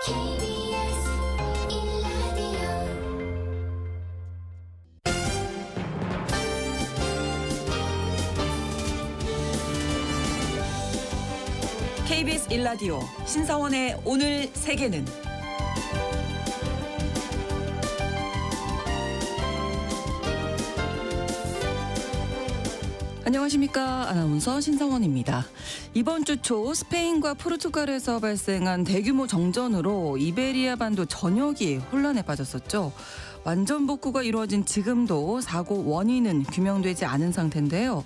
KBS 1라디오 KBS 1라디오 신사원의 오늘 세계는 안녕하십니까. 아나운서 신사원입니다. 이번 주 초 스페인과 포르투갈에서 발생한 대규모 정전으로 이베리아 반도 전역이 혼란에 빠졌었죠. 완전 복구가 이루어진 지금도 사고 원인은 규명되지 않은 상태인데요.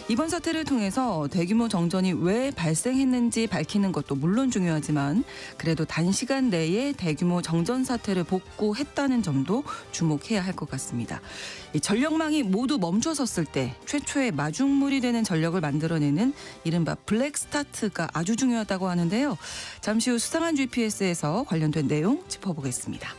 이번 사태를 통해서 대규모 정전이 왜 발생했는지 밝히는 것도 물론 중요하지만 그래도 단시간 내에 대규모 정전 사태를 복구했다는 점도 주목해야 할 것 같습니다. 이 전력망이 모두 멈춰섰을 때 최초의 마중물이 되는 전력을 만들어내는 이른바 블랙스타트가 아주 중요하다고 하는데요. 잠시 후 수상한 GPS에서 관련된 내용 짚어보겠습니다.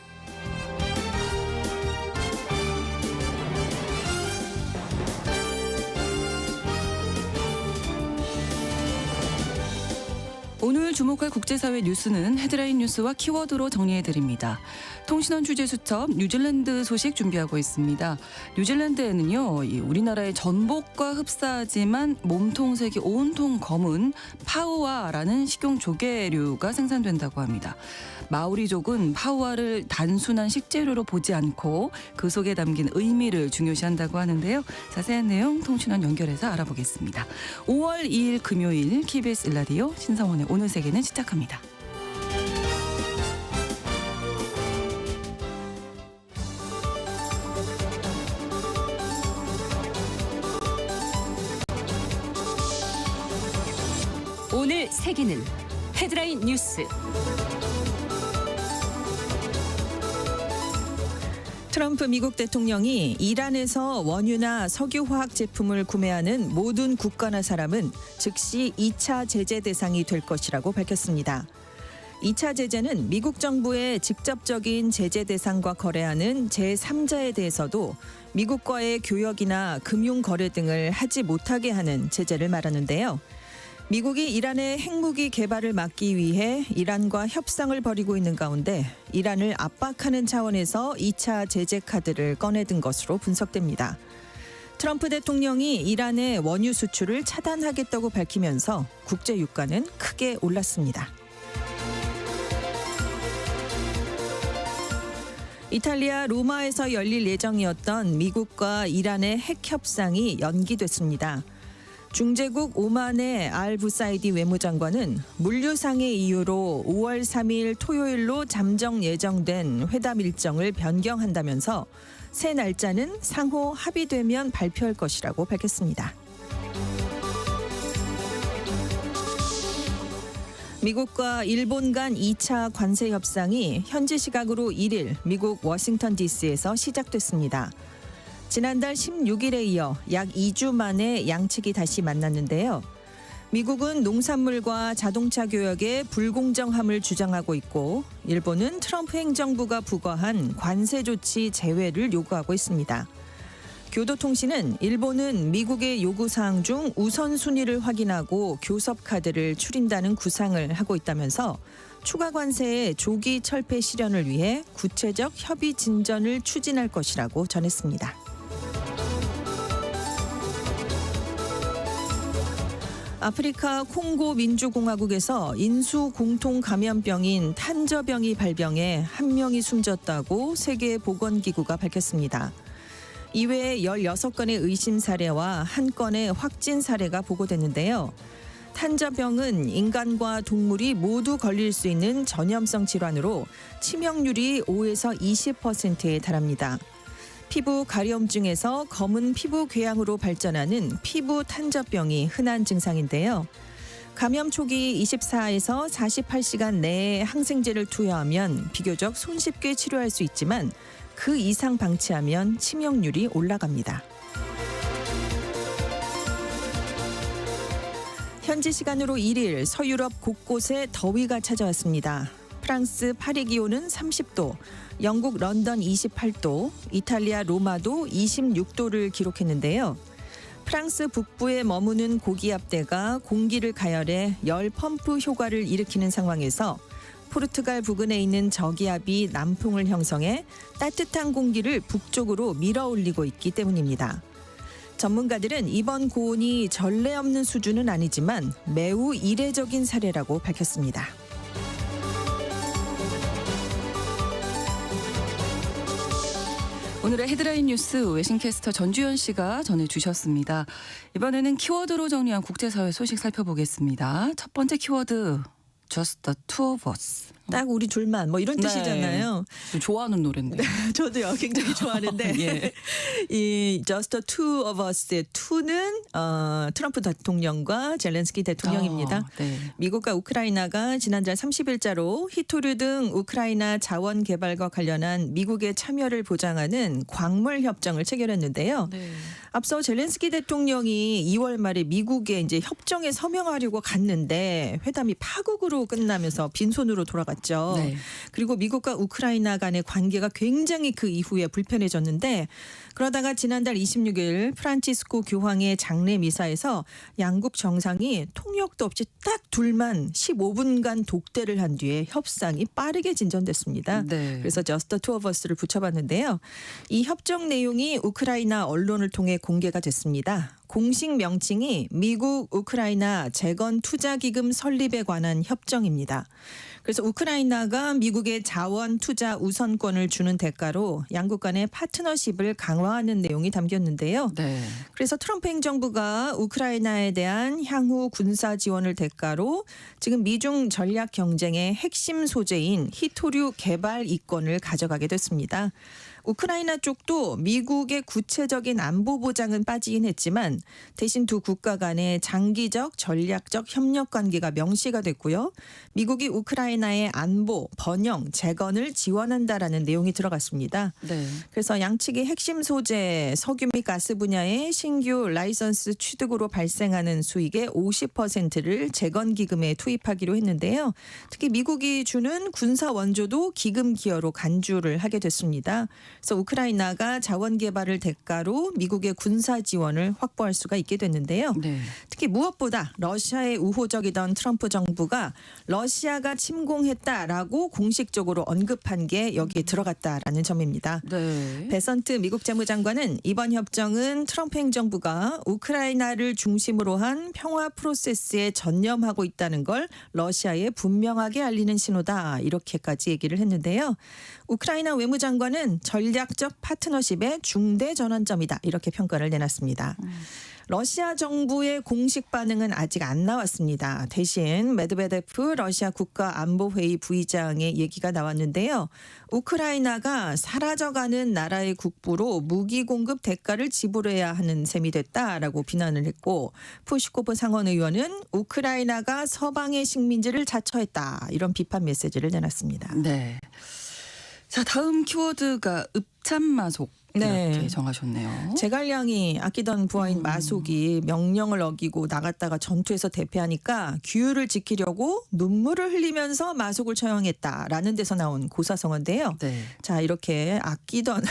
오늘 주목할 국제사회 뉴스는 헤드라인 뉴스와 키워드로 정리해드립니다. 통신원 취재수첩 뉴질랜드 소식 준비하고 있습니다. 뉴질랜드에는요, 우리나라의 전복과 흡사하지만 몸통색이 온통 검은 파우아라는 식용 조개류가 생산된다고 합니다. 마오리족은 파우아를 단순한 식재료로 보지 않고 그 속에 담긴 의미를 중요시한다고 하는데요. 자세한 내용 통신원 연결해서 알아보겠습니다. 5월 2일 금요일 KBS 1라디오 신성원의 오늘 세계는 시작합니다. 오늘 세계는 헤드라인 뉴스. 트럼프 미국 대통령이 이란에서 원유나 석유화학 제품을 구매하는 모든 국가나 사람은 즉시 2차 제재 대상이 될 것이라고 밝혔습니다. 2차 제재는 미국 정부의 직접적인 제재 대상과 거래하는 제3자에 대해서도 미국과의 교역이나 금융 거래 등을 하지 못하게 하는 제재를 말하는데요. 미국이 이란의 핵무기 개발을 막기 위해 이란과 협상을 벌이고 있는 가운데 이란을 압박하는 차원에서 2차 제재 카드를 꺼내든 것으로 분석됩니다. 트럼프 대통령이 이란의 원유 수출을 차단하겠다고 밝히면서 국제 유가는 크게 올랐습니다. 이탈리아 로마에서 열릴 예정이었던 미국과 이란의 핵 협상이 연기됐습니다. 중재국 오만의 알부사이디 외무장관은 물류상의 이유로 5월 3일 토요일로 잠정 예정된 회담 일정을 변경한다면서 새 날짜는 상호 합의되면 발표할 것이라고 밝혔습니다. 미국과 일본 간 2차 관세 협상이 현지 시각으로 1일 미국 워싱턴 DC에서 시작됐습니다. 지난달 16일에 이어 약 2주 만에 양측이 다시 만났는데요. 미국은 농산물과 자동차 교역의 불공정함을 주장하고 있고 일본은 트럼프 행정부가 부과한 관세 조치 제외를 요구하고 있습니다. 교도통신은 일본은 미국의 요구사항 중 우선순위를 확인하고 교섭 카드를 추린다는 구상을 하고 있다면서 추가 관세의 조기 철폐 실현을 위해 구체적 협의 진전을 추진할 것이라고 전했습니다. 아프리카 콩고 민주공화국에서 인수 공통 감염병인 탄저병이 발병해 한 명이 숨졌다고 세계보건기구가 밝혔습니다. 이외에 16건의 의심 사례와 1건의 확진 사례가 보고됐는데요. 탄저병은 인간과 동물이 모두 걸릴 수 있는 전염성 질환으로 치명률이 5에서 20%에 달합니다. 피부 가려움증에서 검은 피부 궤양으로 발전하는 피부 탄저병이 흔한 증상인데요. 감염 초기 24에서 48시간 내에 항생제를 투여하면 비교적 손쉽게 치료할 수 있지만 그 이상 방치하면 치명률이 올라갑니다. 현지 시간으로 1일 서유럽 곳곳에 더위가 찾아왔습니다. 프랑스 파리 기온은 30도, 영국 런던 28도, 이탈리아 로마도 26도를 기록했는데요. 프랑스 북부에 머무는 고기압대가 공기를 가열해 열 펌프 효과를 일으키는 상황에서 포르투갈 부근에 있는 저기압이 남풍을 형성해 따뜻한 공기를 북쪽으로 밀어올리고 있기 때문입니다. 전문가들은 이번 고온이 전례 없는 수준은 아니지만 매우 이례적인 사례라고 밝혔습니다. 오늘의 헤드라인 뉴스 외신캐스터 전주현 씨가 전해주셨습니다. 이번에는 키워드로 정리한 국제사회 소식 살펴보겠습니다. 첫 번째 키워드, Just the two of us. 딱 우리 둘만 뭐 이런 네. 뜻이잖아요. 좋아하는 노래인데. 저도요 굉장히 좋아하는데 예. 이 Just the Two of Us의 Two는 트럼프 대통령과 젤렌스키 대통령입니다. 네. 미국과 우크라이나가 지난달 30일자로 히토류 등 우크라이나 자원 개발과 관련한 미국의 참여를 보장하는 광물 협정을 체결했는데요. 네. 앞서 젤렌스키 대통령이 2월 말에 미국에 이제 협정에 서명하려고 갔는데 회담이 파국으로 끝나면서 빈손으로 돌아갔죠. 네. 그리고 미국과 우크라이나 간의 관계가 굉장히 그 이후에 불편해졌는데 그러다가 지난달 26일 프란치스코 교황의 장례 미사에서 양국 정상이 통역도 없이 딱 둘만 15분간 독대를 한 뒤에 협상이 빠르게 진전됐습니다. 네. 그래서 Just the Two of Us를 붙여봤는데요. 이 협정 내용이 우크라이나 언론을 통해 공개가 됐습니다. 공식 명칭이 미국 우크라이나 재건 투자 기금 설립에 관한 협정입니다. 그래서 우크라이나가 미국의 자원 투자 우선권을 주는 대가로 양국 간의 파트너십을 강화하는 내용이 담겼는데요. 네. 그래서 트럼프 행정부가 우크라이나에 대한 향후 군사 지원을 대가로 지금 미중 전략 경쟁의 핵심 소재인 히토류 개발 이권을 가져가게 됐습니다. 우크라이나 쪽도 미국의 구체적인 안보 보장은 빠지긴 했지만 대신 두 국가 간의 장기적 전략적 협력 관계가 명시가 됐고요. 미국이 우크라이나의 안보, 번영, 재건을 지원한다라는 내용이 들어갔습니다. 네. 그래서 양측이 핵심 소재 석유 및 가스 분야의 신규 라이선스 취득으로 발생하는 수익의 50%를 재건 기금에 투입하기로 했는데요. 특히 미국이 주는 군사 원조도 기금 기여로 간주를 하게 됐습니다. 그래서 우크라이나가 자원 개발을 대가로 미국의 군사 지원을 확보할 수가 있게 됐는데요. 네. 특히 무엇보다 러시아에 우호적이던 트럼프 정부가 러시아가 침공했다라고 공식적으로 언급한 게 여기에 들어갔다라는 점입니다. 네. 베선트 미국 재무장관은 이번 협정은 트럼프 행정부가 우크라이나를 중심으로 한 평화 프로세스에 전념하고 있다는 걸 러시아에 분명하게 알리는 신호다 이렇게까지 얘기를 했는데요. 우크라이나 외무장관은 전략적 파트너십의 중대 전환점이다 이렇게 평가를 내놨습니다. 러시아 정부의 공식 반응은 아직 안 나왔습니다. 대신 메드베데프 러시아 국가안보회의 부의장의 얘기가 나왔는데요. 우크라이나가 사라져가는 나라의 국부로 무기 공급 대가를 지불해야 하는 셈이 됐다라고 비난을 했고 푸시코프 상원의원은 우크라이나가 서방의 식민지를 자처했다 이런 비판 메시지를 내놨습니다. 네. 자, 다음 키워드가 읍참마속 이렇게 네. 정하셨네요. 제갈량이 아끼던 부하인 마속이 명령을 어기고 나갔다가 전투에서 대패하니까 규율을 지키려고 눈물을 흘리면서 마속을 처형했다라는 데서 나온 고사성어인데요. 네. 자, 이렇게 아끼던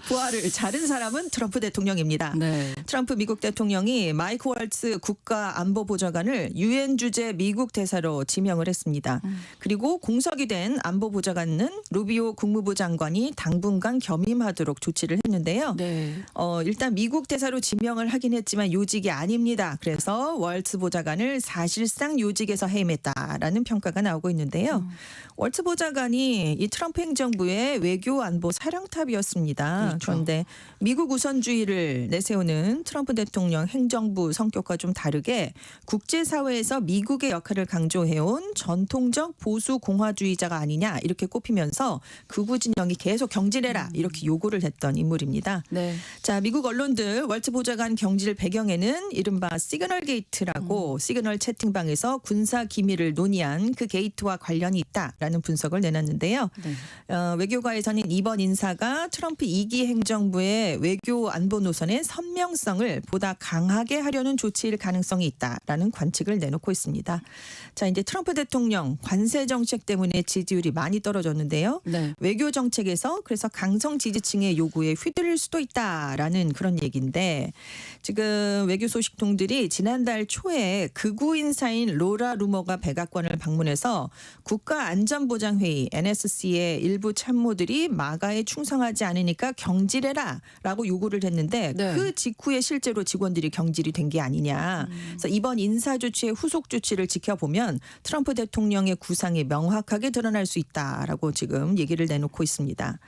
부하를 자른 사람은 트럼프 대통령입니다. 네. 트럼프 미국 대통령이 마이크 월츠 국가안보보좌관을 유엔 주재 미국 대사로 지명을 했습니다. 그리고 공석이 된 안보보좌관은 루비오 국무부 장관이 당분간 겸임하도록 조치를 했는데요. 네. 일단 미국 대사로 지명을 하긴 했지만 요직이 아닙니다. 그래서 월츠 보좌관을 사실상 요직에서 해임했다라는 평가가 나오고 있는데요. 월츠 보좌관이 이 트럼프 행정부의 외교 안보 사령탑이었습니다. 그렇죠. 그런데 미국 우선주의를 내세우는 트럼프 대통령 행정부 성격과 좀 다르게 국제사회에서 미국의 역할을 강조해온 전통적 보수 공화주의자가 아니냐 이렇게 꼽히면서 극우 진영이 계속 경질해라 이렇게 요구를 했던 인물입니다. 네. 자, 미국 언론들 월츠 보좌관 경질 배경에는 이른바 시그널 게이트라고 시그널 채팅방에서 군사 기밀을 논의한 그 게이트와 관련이 있다라는 분석을 내놨는데요. 네. 외교가에서는 이번 인사가 트럼프 2기 행정부의 외교 안보 노선의 선명성을 보다 강하게 하려는 조치일 가능성이 있다라는 관측을 내놓고 있습니다. 자, 이제 트럼프 대통령 관세 정책 때문에 지지율이 많이 떨어졌는데요. 네. 외교 정책에서 그래서 강성 지지층 지지층의 요구에 휘둘릴 수도 있다라는 그런 얘기인데 지금 외교 소식통들이 지난달 초에 극우 인사인 로라 루머가 백악관을 방문해서 국가안전보장회의 NSC의 일부 참모들이 마가에 충성하지 않으니까 경질해라라고 요구를 했는데 네. 그 직후에 실제로 직원들이 경질이 된 게 아니냐. 그래서 이번 인사 조치의 후속 조치를 지켜보면 트럼프 대통령의 구상이 명확하게 드러날 수 있다라고 지금 얘기를 내놓고 있습니다.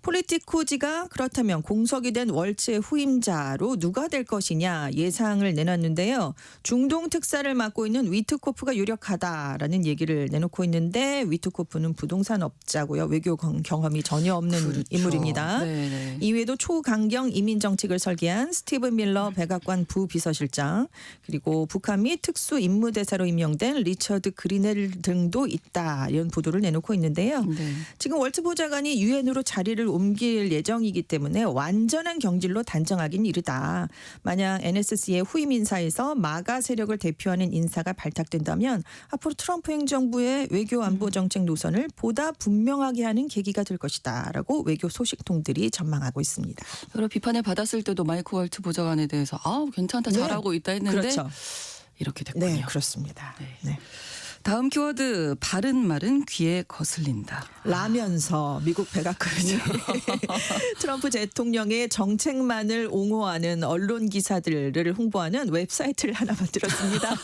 폴리티코지가 그렇다면 공석이 된 월츠의 후임자로 누가 될 것이냐 예상을 내놨는데요. 중동 특사를 맡고 있는 위트코프가 유력하다라는 얘기를 내놓고 있는데 위트코프는 부동산 업자고요. 외교 경험이 전혀 없는 그렇죠. 인물입니다. 네네. 이외에도 초강경 이민 정책을 설계한 스티븐 밀러 백악관 부비서실장 그리고 북한 및 특수 임무대사로 임명된 리처드 그리넬 등도 있다 이런 보도를 내놓고 있는데요. 네. 지금 월츠 보좌관이 유엔으로 자리를 옮길 예정이기 때문에 완전한 경질로 단정하긴 이르다. 만약 NSC의 후임 인사에서 마가 세력을 대표하는 인사가 발탁된다면 앞으로 트럼프 행정부의 외교 안보 정책 노선을 보다 분명하게 하는 계기가 될 것이다라고 외교 소식통들이 전망하고 있습니다. 여러 비판을 받았을 때도 마이크 월츠 보좌관에 대해서 괜찮다 네. 잘하고 있다 했는데 그렇죠. 이렇게 됐군요. 네, 그렇습니다. 네. 네. 다음 키워드 바른 말은 귀에 거슬린다. 라면서 미국 백악관이 트럼프 대통령의 정책만을 옹호하는 언론 기사들을 홍보하는 웹사이트를 하나 만들었습니다.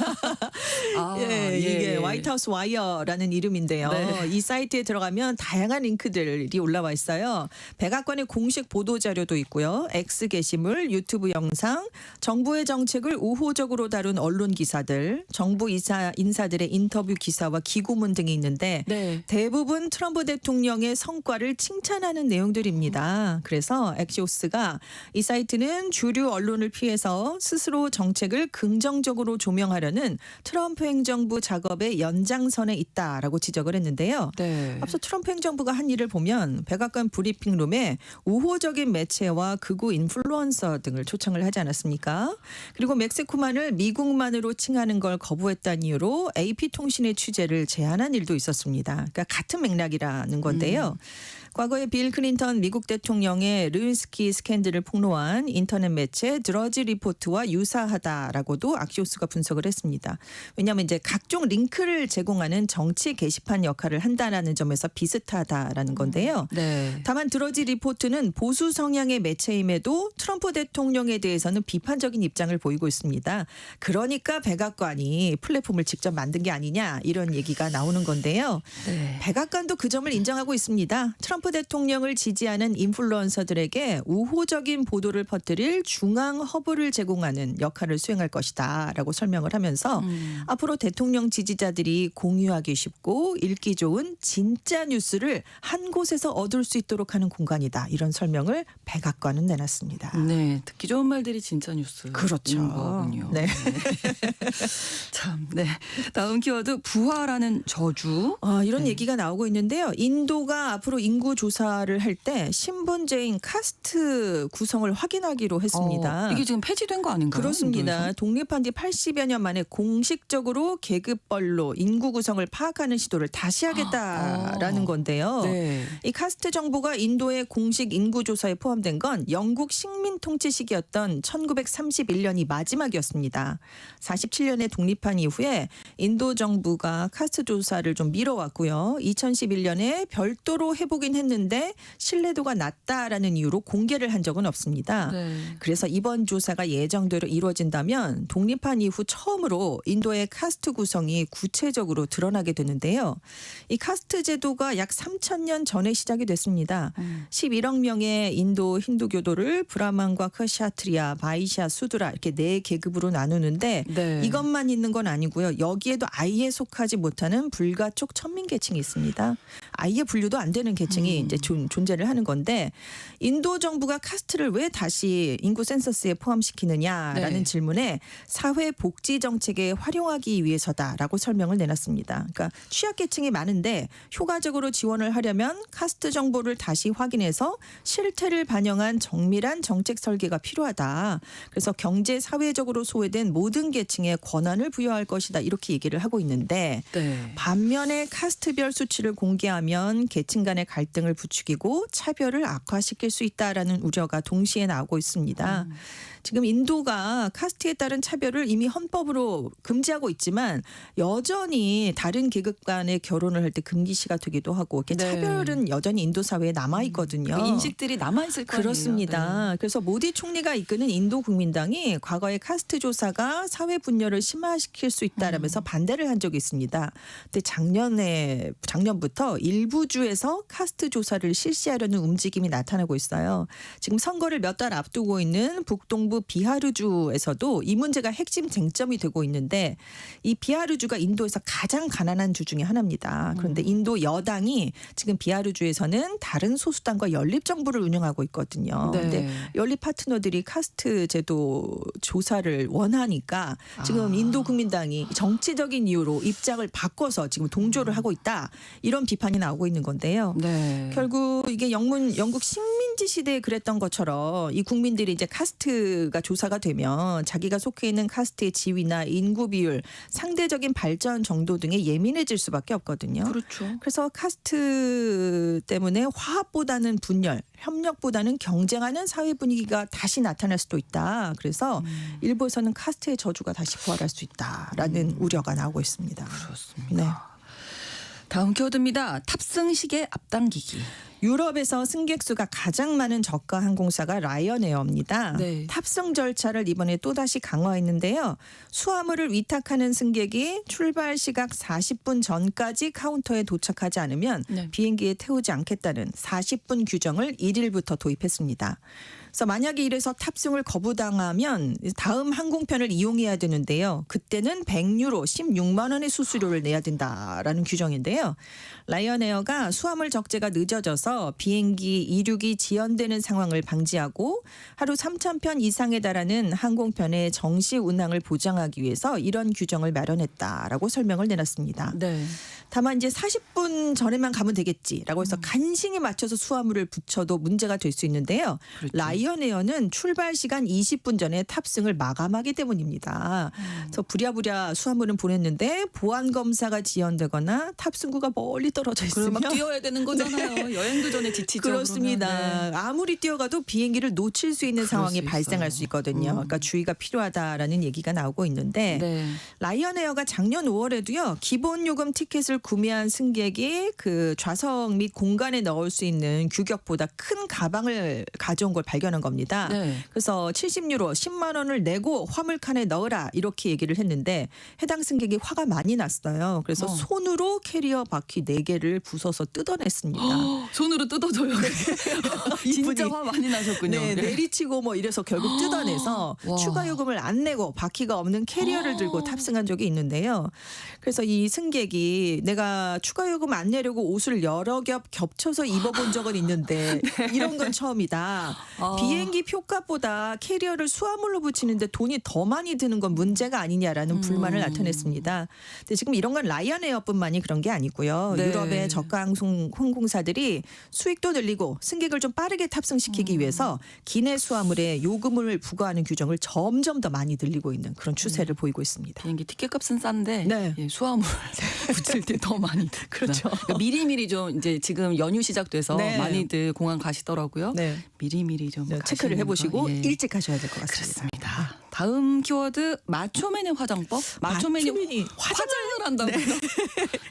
이게 화이트하우스 와이어라는 이름인데요. 네. 이 사이트에 들어가면 다양한 링크들이 올라와 있어요. 백악관의 공식 보도 자료도 있고요. X 게시물, 유튜브 영상, 정부의 정책을 우호적으로 다룬 언론 기사들, 정부 인사들의 인터뷰 기사와 기고문 등이 있는데 네. 대부분 트럼프 대통령의 성과를 칭찬하는 내용들입니다. 그래서 엑시오스가 이 사이트는 주류 언론을 피해서 스스로 정책을 긍정적으로 조명하려는 트럼프 행정부 작업의 연장선에 있다라고 지적을 했는데요. 네. 앞서 트럼프 행정부가 한 일을 보면 백악관 브리핑룸에 우호적인 매체와 극우 인플루언서 등을 초청을 하지 않았습니까? 그리고 멕시코만을 미국만으로 칭하는 걸 거부했다는 이유로 AP통신의 취재를 제한한 일도 있었습니다. 그러니까 같은 맥락이라는 건데요. 과거에 빌 클린턴 미국 대통령의 르윈스키 스캔들을 폭로한 인터넷 매체 드러지 리포트와 유사하다라고도 악시오스가 분석을 했습니다. 왜냐하면 이제 각종 링크를 제공하는 정치 게시판 역할을 한다라는 점에서 비슷하다라는 건데요. 네. 다만 드러지 리포트는 보수 성향의 매체임에도 트럼프 대통령에 대해서는 비판적인 입장을 보이고 있습니다. 그러니까 백악관이 플랫폼을 직접 만든 게 아니냐 이런 얘기가 나오는 건데요. 네. 백악관도 그 점을 인정하고 있습니다. 트럼프 대통령을 지지하는 인플루언서들에게 우호적인 보도를 퍼뜨릴 중앙 허브를 제공하는 역할을 수행할 것이다라고 설명을 하면서 앞으로 대통령 지지자들이 공유하기 쉽고 읽기 좋은 진짜 뉴스를 한 곳에서 얻을 수 있도록 하는 공간이다. 이런 설명을 백악관은 내놨습니다. 네, 듣기 좋은 말들이 진짜 뉴스. 그렇죠. 거군요. 네. 참, 네. 다음 키워드 부활하는 저주. 이런 얘기가 나오고 있는데요. 인도가 앞으로 인구 조사를 할 때 신분제인 카스트 구성을 확인하기로 했습니다. 이게 지금 폐지된 거 아닌가요? 그렇습니다. 인도에서? 독립한 뒤 80여 년 만에 공식적으로 계급별로 인구 구성을 파악하는 시도를 다시 하겠다라는 건데요. 네. 이 카스트 정보가 인도의 공식 인구 조사에 포함된 건 영국 식민 통치 시기였던 1931년이 마지막이었습니다. 47년에 독립한 이후에 인도 정부가 카스트 조사를 좀 미뤄왔고요. 2011년에 별도로 해보긴 했는데 신뢰도가 낮다라는 이유로 공개를 한 적은 없습니다. 네. 그래서 이번 조사가 예정대로 이루어진다면 독립한 이후 처음으로 인도의 카스트 구성이 구체적으로 드러나게 되는데요. 이 카스트 제도가 약 3,000년 전에 시작이 됐습니다. 11억 명의 인도 힌두교도를 브라만과 크샤트리아, 바이샤, 수드라 이렇게 4계급으로 나누는데 네. 이것만 있는 건 아니고요. 여기에도 아예 속하지 못하는 불가촉 천민 계층이 있습니다. 아예 분류도 안 되는 계층이 이제 존재를 하는 건데 인도 정부가 카스트를 왜 다시 인구 센서스에 포함시키느냐라는 네. 질문에 사회 복지 정책에 활용하기 해소하기 위해서다라고 설명을 내놨습니다. 그러니까 취약계층이 많은데 효과적으로 지원을 하려면 카스트 정보를 다시 확인해서 실태를 반영한 정밀한 정책 설계가 필요하다. 그래서 경제 사회적으로 소외된 모든 계층에 권한을 부여할 것이다. 이렇게 얘기를 하고 있는데 네. 반면에 카스트별 수치를 공개하면 계층 간의 갈등을 부추기고 차별을 악화시킬 수 있다라는 우려가 동시에 나오고 있습니다. 지금 인도가 카스트에 따른 차별을 이미 헌법으로 금지하고 있지만 여전히 다른 계급 간의 결혼을 할 때 금기시가 되기도 하고 이렇게 네. 차별은 여전히 인도 사회에 남아 있거든요. 그 인식들이 남아있을 거예요. 그렇습니다. 네. 그래서 모디 총리가 이끄는 인도 국민당이 과거의 카스트 조사가 사회 분열을 심화시킬 수 있다라면서 반대를 한 적이 있습니다. 근데 작년부터 일부 주에서 카스트 조사를 실시하려는 움직임이 나타나고 있어요. 지금 선거를 몇 달 앞두고 있는 북동부 비하르주에서도 이 문제가 핵심 쟁점이 되고 있는데 이 비하르주가 인도에서 가장 가난한 주 중에 하나입니다. 그런데 인도 여당이 지금 비하르주에서는 다른 소수당과 연립 정부를 운영하고 있거든요. 네. 근데 연립 파트너들이 카스트 제도 조사를 원하니까 지금 인도 국민당이 정치적인 이유로 입장을 바꿔서 지금 동조를 하고 있다. 이런 비판이 나오고 있는 건데요. 네. 결국 이게 영국 식민지 시대에 그랬던 것처럼 이 국민들이 이제 카스트가 조사가 되면 자기가 속해 있는 카스트의 지위나 인구 비율, 상대적인 발전 정도 등에 예민해질 수밖에 없거든요. 그렇죠. 그래서 카스트 때문에 화합보다는 분열, 협력보다는 경쟁하는 사회 분위기가 다시 나타날 수도 있다. 그래서 일부에서는 카스트의 저주가 다시 부활할 수 있다라는 우려가 나오고 있습니다. 그렇습니다. 네. 다음 키워드입니다. 탑승 시계 앞당기기. 유럽에서 승객 수가 가장 많은 저가 항공사가 라이언에어입니다. 네. 탑승 절차를 이번에 또다시 강화했는데요. 수화물을 위탁하는 승객이 출발 시각 40분 전까지 카운터에 도착하지 않으면 네. 비행기에 태우지 않겠다는 40분 규정을 1일부터 도입했습니다. 그래서 만약에 이래서 탑승을 거부당하면 다음 항공편을 이용해야 되는데요. 그때는 100유로 16만 원의 수수료를 내야 된다라는 규정인데요. 라이언에어가 수화물 적재가 늦어져서 비행기 이륙이 지연되는 상황을 방지하고 하루 3,000편 이상에 달하는 항공편의 정시 운항을 보장하기 위해서 이런 규정을 마련했다라고 설명을 내놨습니다. 네. 다만 이제 40분 전에만 가면 되겠지라고 해서 간신히 맞춰서 수화물을 붙여도 문제가 될 수 있는데요. 그렇죠. 라이언에어는 출발 시간 20분 전에 탑승을 마감하기 때문입니다. 그래서 부랴부랴 수화물은 보냈는데 보안 검사가 지연되거나 탑승구가 멀리 떨어져 그럼 있으면 막 뛰어야 되는 거잖아요. 여행도 전에 지치죠. 그렇습니다. 그러면. 네. 아무리 뛰어가도 비행기를 놓칠 수 있는 그럴 상황이 수 발생할 있어요. 수 있거든요. 그러니까 주의가 필요하다라는 얘기가 나오고 있는데 네. 라이언에어가 작년 5월에도요. 기본 요금 티켓을 구매한 승객이 그 좌석 및 공간에 넣을 수 있는 규격보다 큰 가방을 가져온 걸 발견한 겁니다. 네. 그래서 70유로 10만 원을 내고 화물칸에 넣으라 이렇게 얘기를 했는데 해당 승객이 화가 많이 났어요. 그래서 손으로 캐리어 바퀴 4개를 부숴서 뜯어냈습니다. 손으로 뜯어줘요. 진짜 이분이. 화 많이 나셨군요. 네, 내리치고 뭐 이래서 결국 뜯어내서 와. 추가 요금을 안 내고 바퀴가 없는 캐리어를 들고 탑승한 적이 있는데요. 그래서 이 승객이 내가 추가 요금 안 내려고 옷을 여러 겹 겹쳐서 입어본 적은 있는데 이런 건 처음이다. 아. 비행기 표값보다 캐리어를 수화물로 붙이는데 돈이 더 많이 드는 건 문제가 아니냐라는 불만을 나타냈습니다. 근데 지금 이런 건 라이언에어뿐만이 그런 게 아니고요. 네. 유럽의 저가 항공사들이 수익도 늘리고 승객을 좀 빠르게 탑승시키기 위해서 기내 수화물에 요금을 부과하는 규정을 점점 더 많이 늘리고 있는 그런 추세를 보이고 있습니다. 비행기 티켓값은 싼데 네. 예, 수화물 붙일 때 더 많이 듭니다. 그렇죠. 그러니까 미리미리 좀 이제 지금 연휴 시작돼서 네. 많이들 공항 가시더라고요. 네. 미리미리 좀 네, 체크를 가시는 해보시고 거, 예. 일찍 가셔야 될 것 같습니다. 그렇습니다. 다음 키워드 마초맨의 화장법. 마초맨이 화장을 한다고요?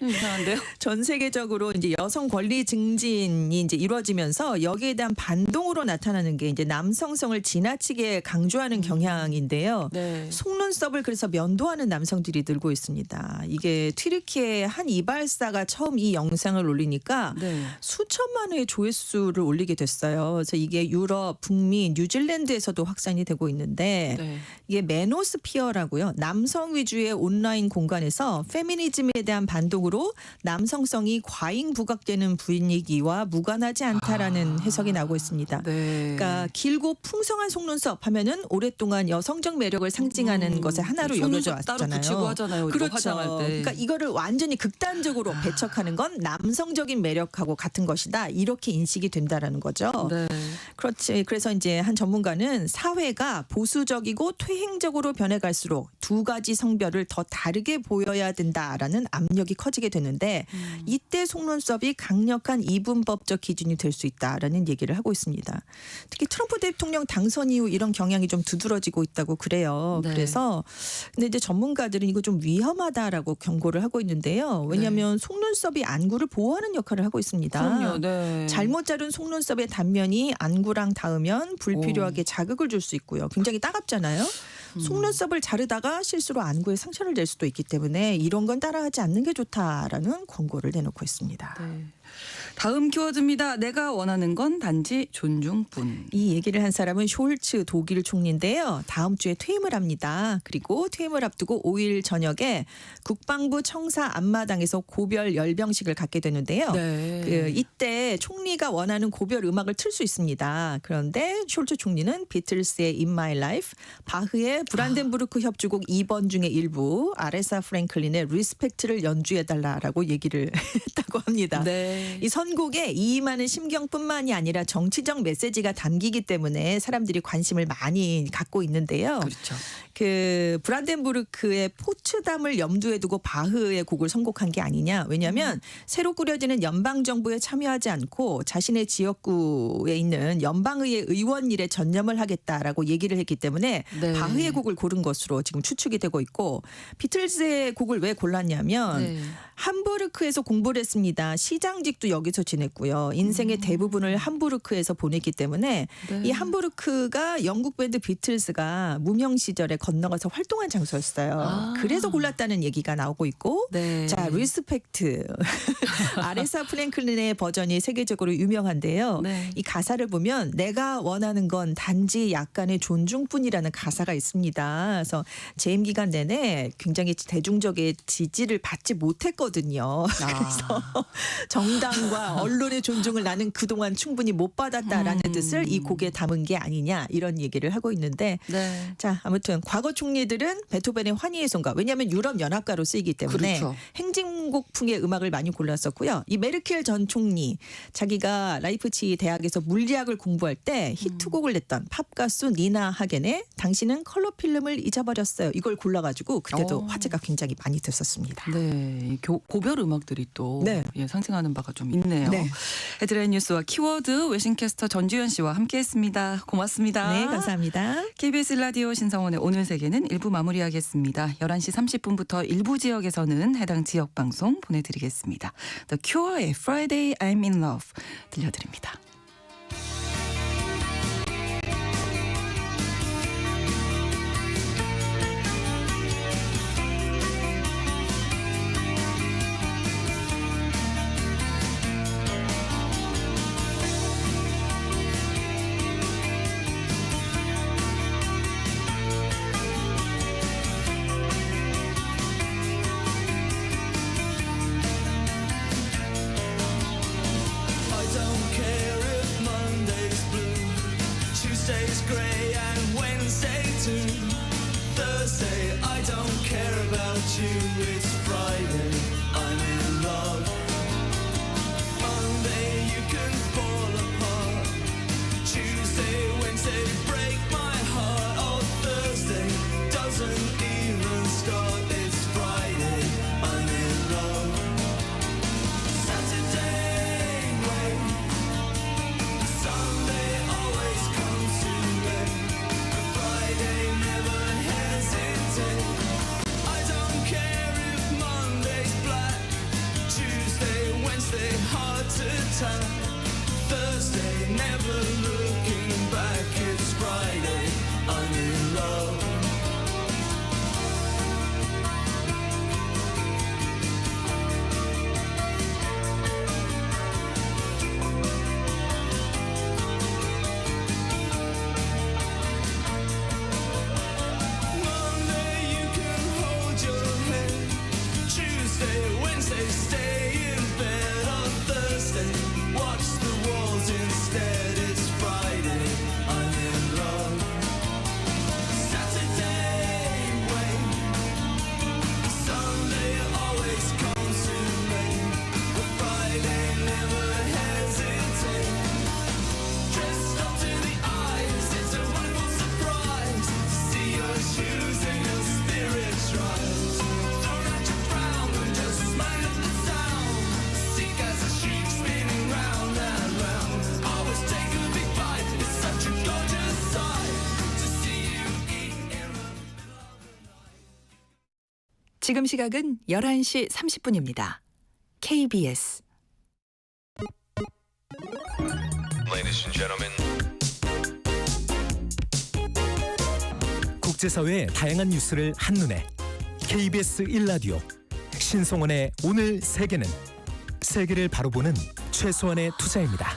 이상한데요? 전 세계적으로 이제 여성 권리 증진이 이제 이루어지면서 여기에 대한 반동으로 나타나는 게 이제 남성성을 지나치게 강조하는 경향인데요. 네. 속눈썹을 그래서 면도하는 남성들이 늘고 있습니다. 이게 튀르키예 한 이발사가 처음 이 영상을 올리니까 네. 수천만 회의 조회수를 올리게 됐어요. 그래서 이게 유럽, 북미, 뉴질랜드에서도 확산이 되고 있는데 네. 이게 메노스피어라고요. 남성 위주의 온라인 공간에서 페미니즘에 대한 반동으로 등으로 남성성이 과잉 부각되는 분위기와 무관하지 않다라는 해석이 나오고 있습니다. 네. 그러니까 길고 풍성한 속눈썹 하면은 오랫동안 여성적 매력을 상징하는 것의 하나로 여겨져 속눈썹 따로 왔잖아요. 붙이고 하잖아요. 우리가 그렇죠. 화장할 때. 그러니까 이거를 완전히 극단적으로 배척하는 건 남성적인 매력하고 같은 것이다. 이렇게 인식이 된다라는 거죠. 네. 그렇지. 그래서 이제 한 전문가는 사회가 보수적이고 퇴행적으로 변해갈수록 두 가지 성별을 더 다르게 보여야 된다라는 압력이 커지게 되는데 이때 속눈썹이 강력한 이분법적 기준이 될 수 있다라는 얘기를 하고 있습니다. 특히 트럼프 대통령 당선 이후 이런 경향이 좀 두드러지고 있다고 그래요. 네. 그래서 근데 이제 전문가들은 이거 좀 위험하다라고 경고를 하고 있는데요. 왜냐하면 속눈썹이 안구를 보호하는 역할을 하고 있습니다. 그럼요. 네. 잘못 자른 속눈썹의 단면이 안구랑 닿으면 불필요하게 자극을 줄 수 있고요. 굉장히 따갑잖아요. 속눈썹을 자르다가 실수로 안구에 상처를 낼 수도 있기 때문에 이런 건 따라하지 않는 게 좋다라는 권고를 내놓고 있습니다. 네. 다음 키워드입니다. 내가 원하는 건 단지 존중뿐. 이 얘기를 한 사람은 숄츠 독일 총리인데요. 다음 주에 퇴임을 합니다. 그리고 퇴임을 앞두고 5일 저녁에 국방부 청사 앞마당에서 고별 열병식을 갖게 되는데요. 네. 이때 총리가 원하는 고별 음악을 틀 수 있습니다. 그런데 숄츠 총리는 비틀스의 In My Life, 바흐의 브란덴부르크 협주곡 2번 중에 일부, 아레사 프랭클린의 리스펙트를 연주해달라라고 얘기를 했다고 합니다. 네. 이 선곡에 이임하는 심경뿐만이 아니라 정치적 메시지가 담기기 때문에 사람들이 관심을 많이 갖고 있는데요. 그렇죠. 그 브란덴부르크의 포츠담을 염두에 두고 바흐의 곡을 선곡한 게 아니냐. 왜냐하면 새로 꾸려지는 연방 정부에 참여하지 않고 자신의 지역구에 있는 연방의회 의원 일에 전념을 하겠다라고 얘기를 했기 때문에 네. 바흐의 곡을 고른 것으로 지금 추측이 되고 있고, 비틀즈의 곡을 왜 골랐냐면 네. 함부르크에서 공부를 했습니다. 시장직도 여기서 지냈고요. 인생의 대부분을 함부르크에서 보냈기 때문에 네. 이 함부르크가 영국 밴드 비틀스가 무명 시절에 건너가서 활동한 장소였어요. 아. 그래서 골랐다는 얘기가 나오고 있고, 네. 자, 리스펙트. 아레사 프랭클린의 버전이 세계적으로 유명한데요. 네. 이 가사를 보면 내가 원하는 건 단지 약간의 존중뿐이라는 가사가 있습니다. 그래서 재임 기간 내내 굉장히 대중적인 지지를 받지 못했거든요. 그래서 정당과 언론의 존중을 나는 그동안 충분히 못 받았다라는 뜻을 이 곡에 담은 게 아니냐, 이런 얘기를 하고 있는데, 네. 자, 아무튼 과거 총리들은 베토벤의 환희의 son가, 왜냐하면 유럽 연합가로 쓰이기 때문에 그렇죠. 행진곡풍의 음악을 많이 골랐었고요. 이 메르켈 전 총리, 자기가 라이프치히 대학에서 물리학을 공부할 때 히트곡을 냈던 팝 가수 니나 하겐의 당신은 컬러 필름을 잊어버렸어요. 이걸 골라가지고 그때도 화제가 굉장히 많이 됐었습니다. 네, 이 고별 음악들이 또 네. 예, 상징하는 바가 좀 있네요. 네. 헤드라인 뉴스와 키워드 외신캐스터 전주현 씨와 함께했습니다. 고맙습니다. 네, 감사합니다. KBS 라디오 신성원의 오늘 세계는 1부 마무리하겠습니다. 11시 30분부터 일부 지역에서는 해당 지역 방송 보내드리겠습니다. The Cure의 Friday I'm in Love 들려드립니다. I don't care if Monday's blue, Tuesday's grey and Wednesday too. Thursday, I don't care about you, it's Friday, I'm in love. Monday, you can fall apart. Tuesday, Wednesday, break my heart. Oh, Thursday doesn't even start, it's Friday, I'm in love. Saturday, wait. Sunday always comes too late. But Friday never hesitate. I don't care if Monday's black. Tuesday, Wednesday, hard to tell. Thursday, never looking back. It's Friday, I'm in love. Monday you can hold your head. Tuesday, Wednesday Say stay in bed on Thursday, watch the walls instead. It's Friday, I'm in love. Saturday, wait. Sunday always comes too late, but Friday never hesitate. Dressed up to the eyes, it's a wonderful surprise to see your shoes and your spirits rise. Throw out your frown and just smile at the sound. Seek as a sheep spinning round and round. Always take a big bite, it's such a gorgeous sight to see you eat in the 지금 시각은 11시 30분입니다. KBS Ladies and gentlemen. 국제사회의 다양한 뉴스를 한눈에 KBS 1라디오 신송원의 오늘 세계는 세계를 바로 보는 최소한의 투자입니다.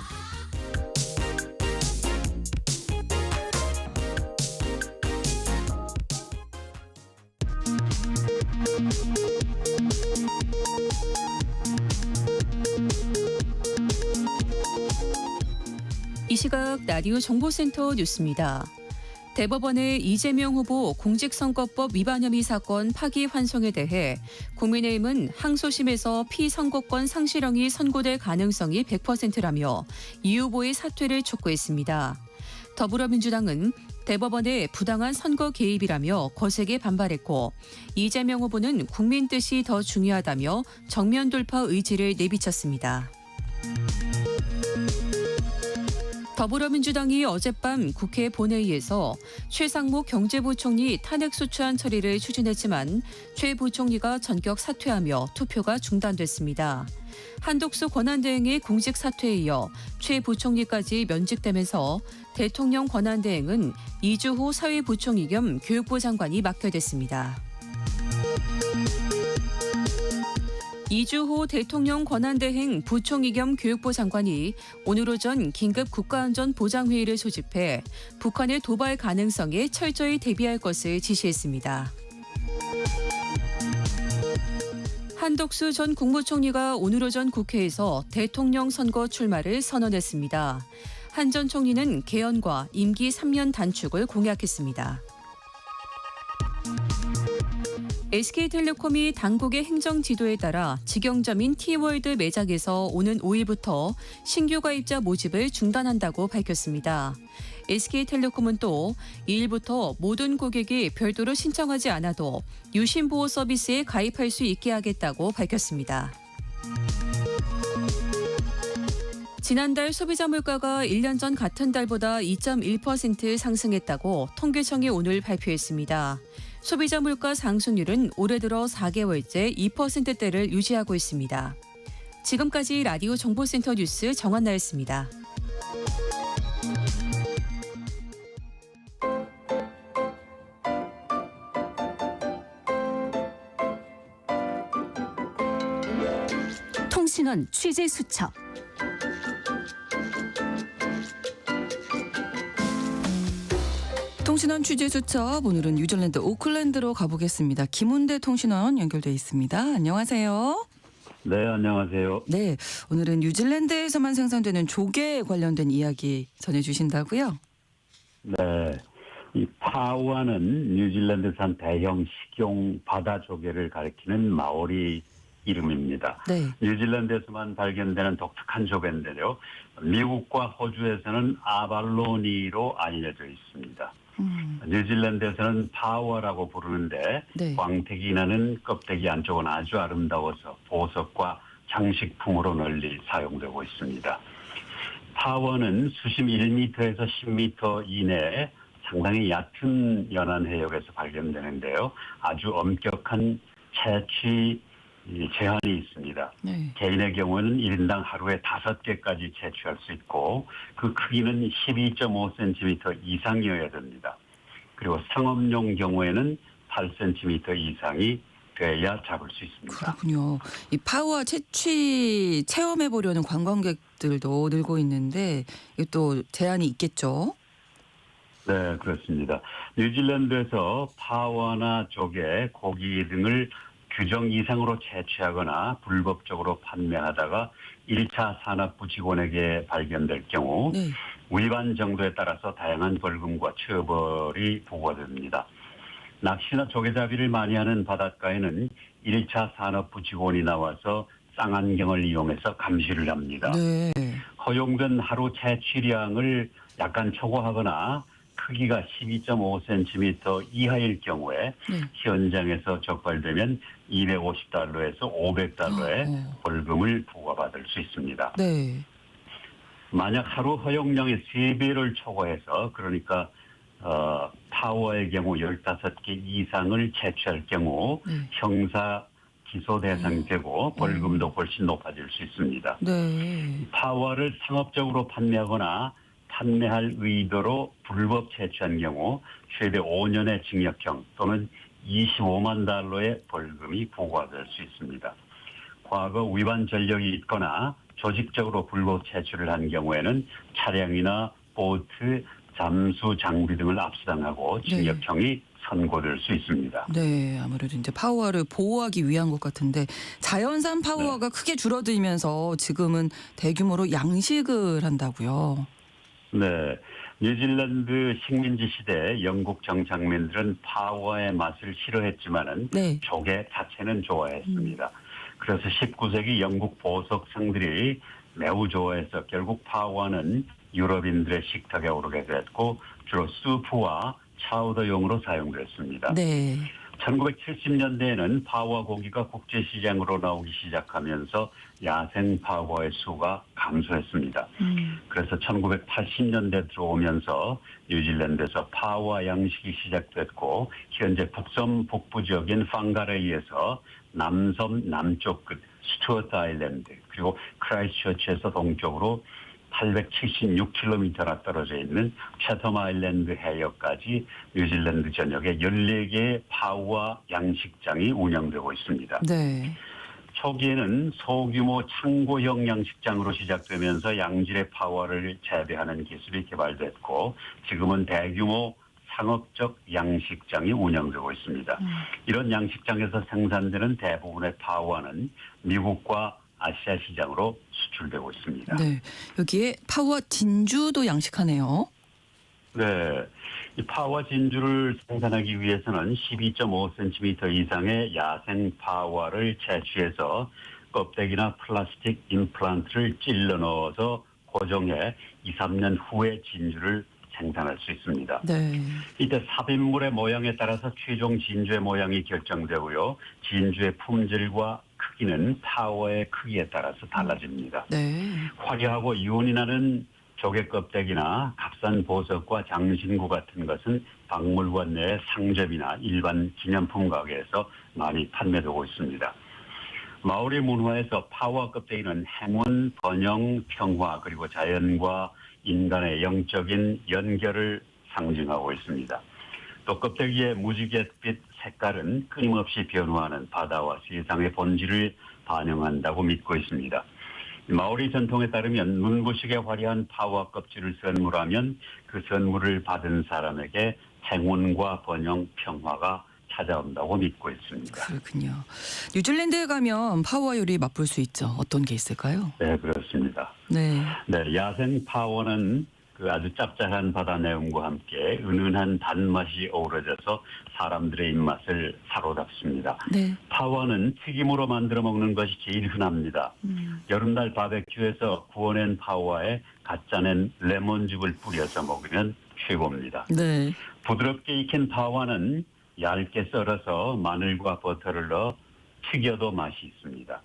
이 시각 라디오 정보센터 뉴스입니다. 대법원의 이재명 후보 공직선거법 위반 혐의 사건 파기환송에 대해 국민의힘은 항소심에서 피선거권 상실형이 선고될 가능성이 100%라며 이 후보의 사퇴를 촉구했습니다. 더불어민주당은 대법원의 부당한 선거 개입이라며 거세게 반발했고 이재명 후보는 국민 뜻이 더 중요하다며 정면 돌파 의지를 내비쳤습니다. 더불어민주당이 어젯밤 국회 본회의에서 최상목 경제부총리 탄핵소추안 처리를 추진했지만 최 부총리가 전격 사퇴하며 투표가 중단됐습니다. 한독수 권한대행의 공직 사퇴에 이어 최 부총리까지 면직되면서 대통령 권한대행은 이주호 사회부총리 겸 교육부 장관이 맡게 됐습니다. 이주호 대통령 권한대행 부총리 겸 교육부 장관이 오늘 오전 긴급 국가안전보장회의를 소집해 북한의 도발 가능성에 철저히 대비할 것을 지시했습니다. 한덕수 전 국무총리가 오늘 오전 국회에서 대통령 선거 출마를 선언했습니다. 한 전 총리는 개헌과 임기 3년 단축을 공약했습니다. SK텔레콤이 당국의 행정 지도에 따라 직영점인 T월드 매장에서 오는 5일부터 신규 가입자 모집을 중단한다고 밝혔습니다. SK텔레콤은 또 2일부터 모든 고객이 별도로 신청하지 않아도 유심보호 서비스에 가입할 수 있게 하겠다고 밝혔습니다. 지난달 소비자 물가가 1년 전 같은 달보다 2.1% 상승했다고 통계청이 오늘 발표했습니다. 소비자 물가 상승률은 올해 들어 4개월째 2%대를 유지하고 있습니다. 지금까지 라디오 정보센터 뉴스 정한나였습니다. 통신원 취재 수첩. 통신원 취재 수첩 오늘은 뉴질랜드 오클랜드로 가보겠습니다. 김훈대 통신원 연결돼 있습니다. 안녕하세요. 네, 안녕하세요. 네, 오늘은 뉴질랜드에서만 생산되는 조개에 관련된 이야기 전해주신다고요? 네, 이 파우아는 뉴질랜드산 대형 식용 바다 조개를 가리키는 마오리 이름입니다. 네. 뉴질랜드에서만 발견되는 독특한 조개인데요. 미국과 호주에서는 아발로니로 알려져 있습니다. 뉴질랜드에서는 파우아라고 부르는데 네. 광택이 나는 껍데기 안쪽은 아주 아름다워서 보석과 장식품으로 널리 사용되고 있습니다. 파우아는 수심 1m에서 10m 이내에 상당히 얕은 연안 해역에서 발견되는데요. 아주 엄격한 채취 제한이 있습니다. 네. 개인의 경우는 1인당 하루에 5개까지 채취할 수 있고 그 크기는 12.5cm 이상이어야 됩니다. 그리고 상업용 경우에는 8cm 이상이 돼야 잡을 수 있습니다. 그렇군요. 이 파우아 채취 체험해 보려는 관광객들도 늘고 있는데 이것도 제한이 있겠죠? 네, 그렇습니다. 뉴질랜드에서 파우아나 조개, 고기 등을 규정 이상으로 채취하거나 불법적으로 판매하다가 1차 산업부 직원에게 발견될 경우 네. 위반 정도에 따라서 다양한 벌금과 처벌이 부과됩니다. 낚시나 조개잡이를 많이 하는 바닷가에는 1차 산업부 직원이 나와서 쌍안경을 이용해서 감시를 합니다. 네. 허용된 하루 채취량을 약간 초과하거나 크기가 12.5cm 이하일 경우에 네. 현장에서 적발되면 250달러에서 500달러의 벌금을 부과받을 수 있습니다. 네. 만약 하루 허용량의 3배를 초과해서 그러니까 파워의 경우 15개 이상을 채취할 경우 네. 형사 기소 대상이 되고 벌금도 훨씬 높아질 수 있습니다. 네. 파워를 상업적으로 판매하거나 판매할 의도로 불법 채취한 경우 최대 5년의 징역형 또는 25만 달러의 벌금이 부과될 수 있습니다. 과거 위반 전력이 있거나 조직적으로 불법 채취를 한 경우에는 차량이나 보트, 잠수 장비 등을 압수당하고 징역형이 선고될 수 있습니다. 네, 아무래도 이제 파워를 보호하기 위한 것 같은데 자연산 네. 파워가 크게 줄어들면서 지금은 대규모로 양식을 한다고요. 네. 뉴질랜드 식민지 시대 영국 정착민들은 파워의 맛을 싫어했지만은 네. 조개 자체는 좋아했습니다. 그래서 19세기 영국 보석상들이 매우 좋아해서 결국 파워는 유럽인들의 식탁에 오르게 됐고 주로 수프와 차우더용으로 사용됐습니다. 네. 1970년대에는 파워 고기가 국제시장으로 나오기 시작하면서 야생 파워의 수가 감소했습니다. 그래서 1980년대 들어오면서 뉴질랜드에서 파워 양식이 시작됐고 현재 북섬 북부 지역인 판가레이에서 남섬 남쪽 끝 스튜어트 아일랜드 그리고 크라이스처치에서 동쪽으로 876km나 떨어져 있는 채텀 아일랜드 해역까지 뉴질랜드 전역에 14개의 파워 양식장이 운영되고 있습니다. 네. 초기에는 소규모 창고형 양식장으로 시작되면서 양질의 파워를 재배하는 기술이 개발됐고 지금은 대규모 상업적 양식장이 운영되고 있습니다. 이런 양식장에서 생산되는 대부분의 파워는 미국과 아시아 시장으로 수출되고 있습니다. 네. 여기에 파워 진주도 양식하네요. 네. 이 파워 진주를 생산하기 위해서는 12.5cm 이상의 야생 파워를 채취해서 껍데기나 플라스틱 임플란트를 찔러 넣어서 고정해 2, 3년 후에 진주를 생산할 수 있습니다. 네. 이때 삽입물의 모양에 따라서 최종 진주의 모양이 결정되고요. 진주의 품질과 크기는 파워의 크기에 따라서 달라집니다. 네. 화려하고 유온이 나는 조개 껍데기나 값싼 보석과 장신구 같은 것은 박물관 내 상점이나 일반 기념품 가게에서 많이 판매되고 있습니다. 마오리 문화에서 파워 껍데기는 행운, 번영, 평화 그리고 자연과 인간의 영적인 연결을 상징하고 있습니다. 또 껍데기의 무지갯빛 색깔은 끊임없이 변화하는 바다와 세상의 본질을 반영한다고 믿고 있습니다. 마오리 전통에 따르면 눈부시게 화려한 파워 껍질을 선물하면 그 선물을 받은 사람에게 행운과 번영, 평화가 찾아온다고 믿고 있습니다. 그렇군요. 뉴질랜드에 가면 파워 요리 맛볼 수 있죠. 어떤 게 있을까요? 네, 그렇습니다. 네. 네, 야생 파워는 그 아주 짭짤한 바다 내음과 함께 은은한 단맛이 어우러져서 사람들의 입맛을 사로잡습니다. 네. 파워는 튀김으로 만들어 먹는 것이 제일 흔합니다. 여름날 바베큐에서 구워낸 파워에 갓 짜낸 레몬즙을 뿌려서 먹으면 최고입니다. 네. 부드럽게 익힌 파워는 얇게 썰어서 마늘과 버터를 넣어 튀겨도 맛이 있습니다.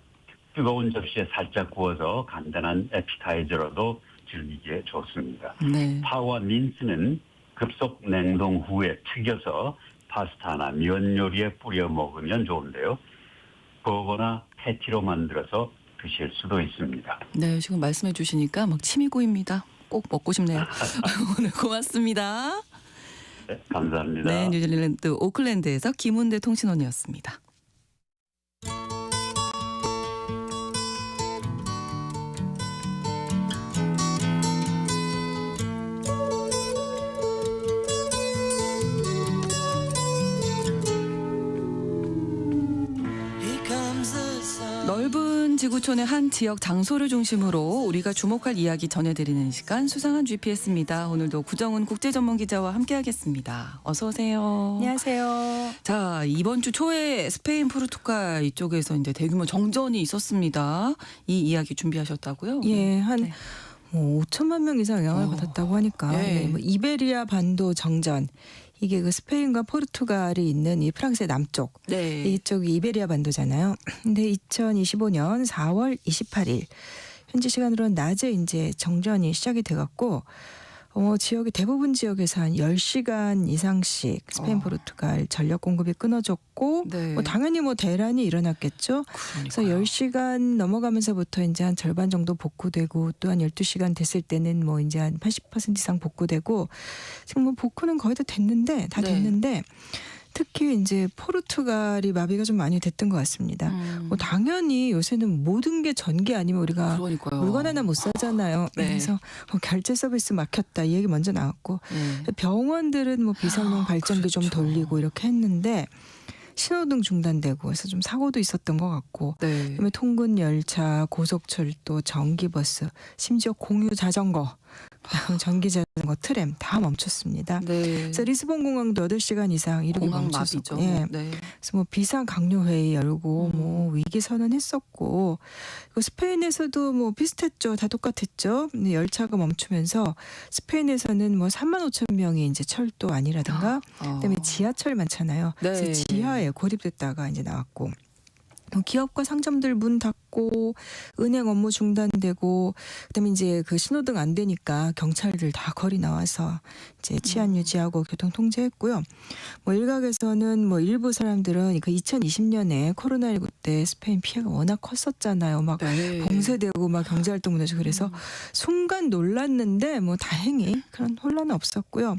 뜨거운 접시에 살짝 구워서 간단한 에피타이저로도 즐기기에 좋습니다. 네. 파워 민스는 급속 냉동 후에 튀겨서 파스타나 면 요리에 뿌려 먹으면 좋은데요. 버거나 패티로 만들어서 드실 수도 있습니다. 네, 지금 말씀해 주시니까 막 침이 고입니다. 꼭 먹고 싶네요. 오늘 고맙습니다. 네, 감사합니다. 네, 뉴질랜드 오클랜드에서 김은대 통신원이었습니다. 넓은 지구촌의 한 지역 장소를 중심으로 우리가 주목할 이야기 전해드리는 시간 수상한 GPS입니다. 오늘도 구정은 국제전문기자와 함께하겠습니다. 어서 오세요. 안녕하세요. 자, 이번 주 초에 스페인, 포르투갈 이쪽에서 이제 대규모 정전이 있었습니다. 이 이야기 준비하셨다고요? 예, 한 네. 뭐 5천만 명 이상 영향을 받았다고 하니까 예. 네, 뭐 이베리아 반도 정전 이게 그 스페인과 포르투갈이 있는 이 프랑스의 남쪽 네. 이쪽이 이베리아 반도잖아요. 근데 2025년 4월 28일 현지 시간으로는 낮에 이제 정전이 시작이 돼갖고 지역의 대부분 지역에서 한 10시간 이상씩 스페인, 포르투갈 전력 공급이 끊어졌고 네. 뭐 당연히 뭐 대란이 일어났겠죠. 그래서 그러니까요. 10시간 넘어가면서부터 이제 한 절반 정도 복구되고 또 한 12시간 됐을 때는 뭐 이제 한 80% 이상 복구되고 지금 뭐 복구는 거의 다 됐는데 네. 특히 이제 포르투갈이 마비가 좀 많이 됐던 것 같습니다. 뭐 당연히 요새는 모든 게 전기 아니면 우리가 그러니까요. 물건 하나 못 사잖아요. 네. 그래서 결제 서비스 막혔다 이 얘기 먼저 나왔고 네. 병원들은 뭐 비상용 발전기 좀 그렇죠. 돌리고 이렇게 했는데 신호등 중단되고 그래서 좀 사고도 있었던 것 같고 네. 그다음에 통근 열차, 고속철도, 전기버스, 심지어 공유 자전거, 그다음 전기 자전거, 트램 다 멈췄습니다. 네. 그래서 리스본 공항도 8시간 이상 이렇게 공항 멈췄었고, 마비죠. 예. 네. 그래서 뭐 비상 강요 회의 열고 뭐 위기 선언했었고 그리고 스페인에서도 뭐 비슷했죠. 다 똑같았죠. 근데 열차가 멈추면서 스페인에서는 뭐 3만 5천 명이 이제 철도 안이라든가 그다음에 지하철 많잖아요. 네. 그래서 지하에 고립됐다가 이제 나왔고 기업과 상점들 문 닫고 은행 업무 중단되고 그다음에 이제 그 신호등 안 되니까 경찰들 다 거리 나와서 이제 치안 유지하고 교통 통제했고요. 뭐 일각에서는 뭐 일부 사람들은 그 2020년에 코로나19 때 스페인 피해가 워낙 컸었잖아요. 막 네. 봉쇄되고 막 경제활동 무너지고 그래서 순간 놀랐는데 뭐 다행히 그런 혼란은 없었고요.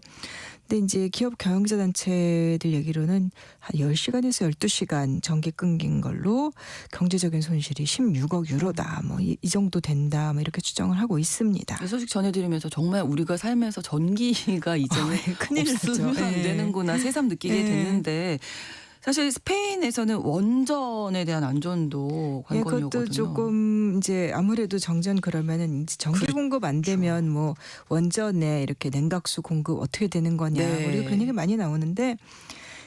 근데 이제 기업 경영자 단체들 얘기로는 한 10시간에서 12시간 전기 끊긴 걸로 경제적인 손실이 16억 유로다. 뭐 이 정도 된다. 뭐 이렇게 추정을 하고 있습니다. 이 소식 전해드리면서 정말 우리가 삶에서 전기가 이제는 큰일 없으면 났죠. 안 예. 되는구나 새삼 느끼게 예. 됐는데 사실 스페인에서는 원전에 대한 안전도 예, 관건이거든요. 그것도 조금 이제 아무래도 정전 그러면은 이제 전기 공급 안 되면 뭐 원전에 이렇게 냉각수 공급 어떻게 되는 거냐. 네. 우리가 그런 얘기 많이 나오는데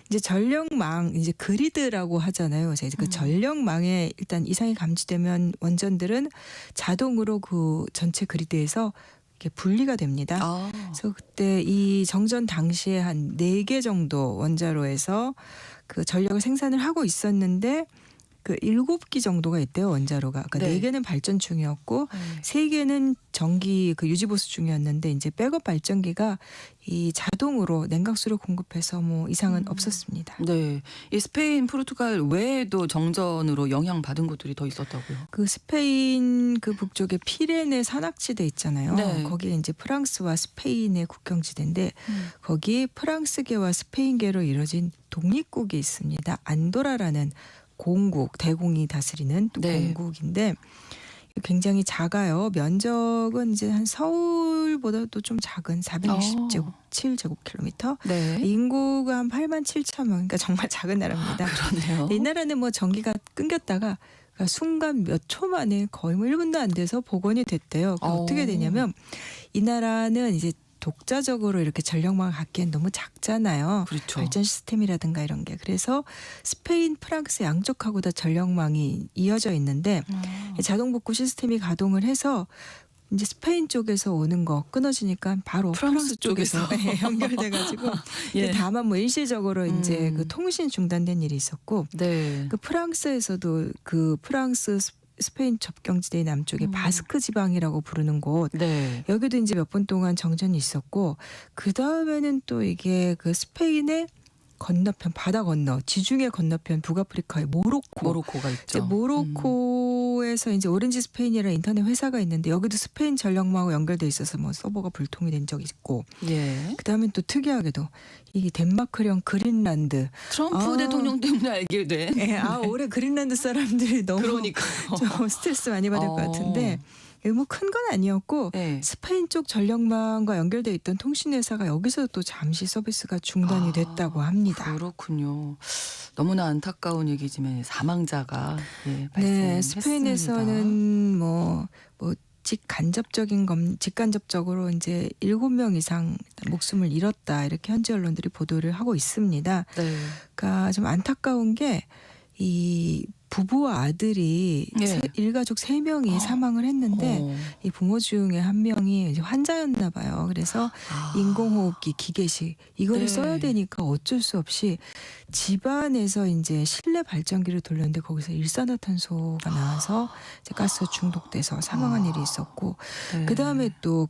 이제 전력망 이제 그리드라고 하잖아요. 그래서 이제 그 전력망에 일단 이상이 감지되면 원전들은 자동으로 그 전체 그리드에서 이렇게 분리가 됩니다. 아, 그래서 그때 이 정전 당시에 한 4개 정도 원자로에서 그 전력을 생산을 하고 있었는데 그 7기 정도가 있대요, 원자로가. 그러니까 네. 4개는 발전 중이었고 3개는 전기 그 유지 보수 중이었는데 이제 백업 발전기가 이 자동으로 냉각수를 공급해서 뭐 이상은 없었습니다. 네. 이 스페인, 포르투갈 외에도 정전으로 영향받은 곳들이 더 있었다고요. 그 스페인 그 북쪽에 피레네 산악지대 있잖아요. 네. 거기에 이제 프랑스와 스페인의 국경지대인데 거기 프랑스계와 스페인계로 이루어진 독립국이 있습니다. 안도라라는 공국, 대공이 다스리는 네. 공국인데 굉장히 작아요. 면적은 이제 한 서울보다도 좀 작은 460제곱킬로미터. 네. 인구가 한 8만 7천 명. 그러니까 정말 작은 나라입니다. 그렇네요. 이 나라는 뭐 전기가 끊겼다가 그러니까 순간 몇 초 만에 거의 뭐 1분도 안 돼서 복원이 됐대요. 그러니까 어떻게 되냐면 이 나라는 이제 독자적으로 이렇게 전력망을 갖기엔 너무 작잖아요. 그렇죠. 발전 시스템이라든가 이런 게. 그래서 스페인, 프랑스 양쪽하고 다 전력망이 이어져 있는데 자동 복구 시스템이 가동을 해서 이제 스페인 쪽에서 오는 거 끊어지니까 바로 프랑스 프랑스 쪽에서 연결돼가지고 예. 다만 뭐 일시적으로 이제 그 통신 중단된 일이 있었고 네. 그 프랑스에서도 그 프랑스 스페인 접경지대 남쪽에 바스크 지방이라고 부르는 곳 네. 여기도 이제 몇 번 동안 정전이 있었고 그 다음에는 또 이게 그 스페인의 건너편 바다 건너 지중해 건너편 북아프리카의 모로코가 이제 있죠. 모로코에서 이제 오렌지 스페인이라는 인터넷 회사가 있는데 여기도 스페인 전력망하고 연결돼 있어서 뭐 서버가 불통이 된 적이 있고 예. 그다음에 또 특이하게도 이 덴마크령 그린란드 트럼프 대통령 때문에 알게 된. 올해 그린란드 사람들이 너무 그러니까요. 좀 스트레스 많이 받을 것 같은데 뭐 큰 건 아니었고 네. 스페인 쪽 전력망과 연결돼 있던 통신회사가 여기서 또 잠시 서비스가 중단이 됐다고 합니다. 그렇군요. 너무나 안타까운 얘기지만 사망자가 예, 네, 발생했습니다. 스페인에서는 뭐 직간접적으로 이제 7명 이상 일단 목숨을 잃었다 이렇게 현지 언론들이 보도를 하고 있습니다. 네. 그러니까 좀 안타까운 게 이 부부와 아들이 네. 일가족 3명이 사망을 했는데 어. 이 부모 중에 한 명이 이제 환자였나 봐요. 그래서 인공호흡기 기계식 이거를 네. 써야 되니까 어쩔 수 없이 집안에서 이제 실내 발전기를 돌렸는데 거기서 일산화탄소가 나와서 이제 가스 중독돼서 사망한 일이 있었고 네. 그 다음에 또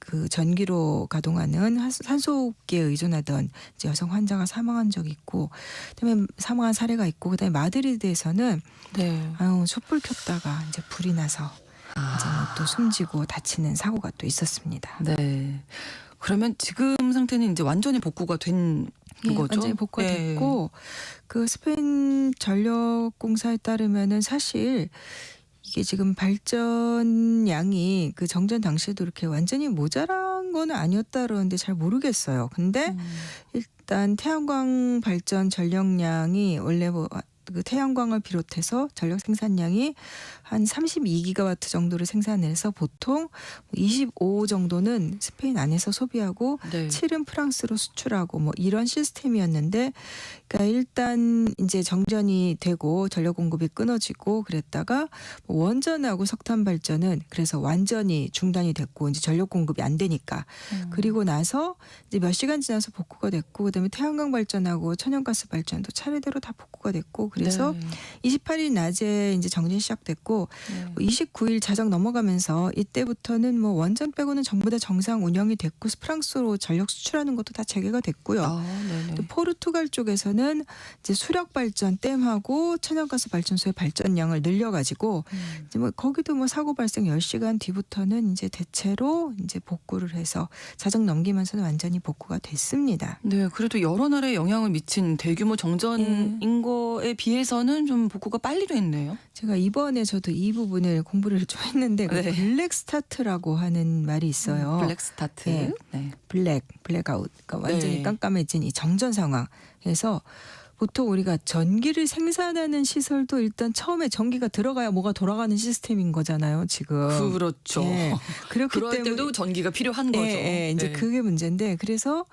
그 전기로 가동하는 산소호흡기에 의존하던 이제 여성 환자가 사망한 적이 있고, 그다음에 사망한 사례가 있고, 그다음에 마드리드에서는 네. 촛불 켰다가 이제 불이 나서 이제 뭐 또 숨지고 다치는 사고가 또 있었습니다. 네. 그러면 지금 상태는 이제 완전히 복구가 된 예, 거죠? 완전히 복구가 예. 됐고 그 스페인 전력공사에 따르면은 사실 이게 지금 발전량이 그 정전 당시에도 이렇게 완전히 모자란 건 아니었다 그러는데 잘 모르겠어요. 근데 일단 태양광 발전 전력량이 원래 그 태양광을 비롯해서 전력 생산량이 한 32기가와트 정도를 생산해서 보통 25 정도는 스페인 안에서 소비하고 네. 7은 프랑스로 수출하고 뭐 이런 시스템이었는데, 그러니까 일단 이제 정전이 되고 전력 공급이 끊어지고 그랬다가 뭐 원전하고 석탄 발전은 그래서 완전히 중단이 됐고 이제 전력 공급이 안 되니까 그리고 나서 이제 몇 시간 지나서 복구가 됐고 그다음에 태양광 발전하고 천연가스 발전도 차례대로 다 복구가 됐고 그래서 네. 28일 낮에 이제 정전이 시작됐고 네. 29일 자정 넘어가면서 이때부터는 뭐 원전 빼고는 전부 다 정상 운영이 됐고 프랑스로 전력 수출하는 것도 다 재개가 됐고요. 네네. 또 포르투갈 쪽에서는 이제 수력 발전 댐하고 천연가스 발전소의 발전량을 늘려가지고 이제 뭐 거기도 뭐 사고 발생 10시간 뒤부터는 이제 대체로 이제 복구를 해서 자정 넘기면서는 완전히 복구가 됐습니다. 네, 그래도 여러 나라에 영향을 미친 대규모 정전인 거에 비해서는 좀 복구가 빨리 됐네요. 제가 이번에 저도 이 부분을 공부를 좀 했는데 그 네. 블랙 스타트라고 하는 말이 있어요. 블랙 스타트. 네. 네. 블랙아웃. 그러니까 완전히 네. 깜깜해진 이 정전 상황에서 보통 우리가 전기를 생산하는 시설도 일단 처음에 전기가 들어가야 뭐가 돌아가는 시스템인 거잖아요, 지금. 그렇죠. 예. 그렇기 그럴 때문에 때도 전기가 필요한 거죠. 이제 네. 그게 문제인데 그래서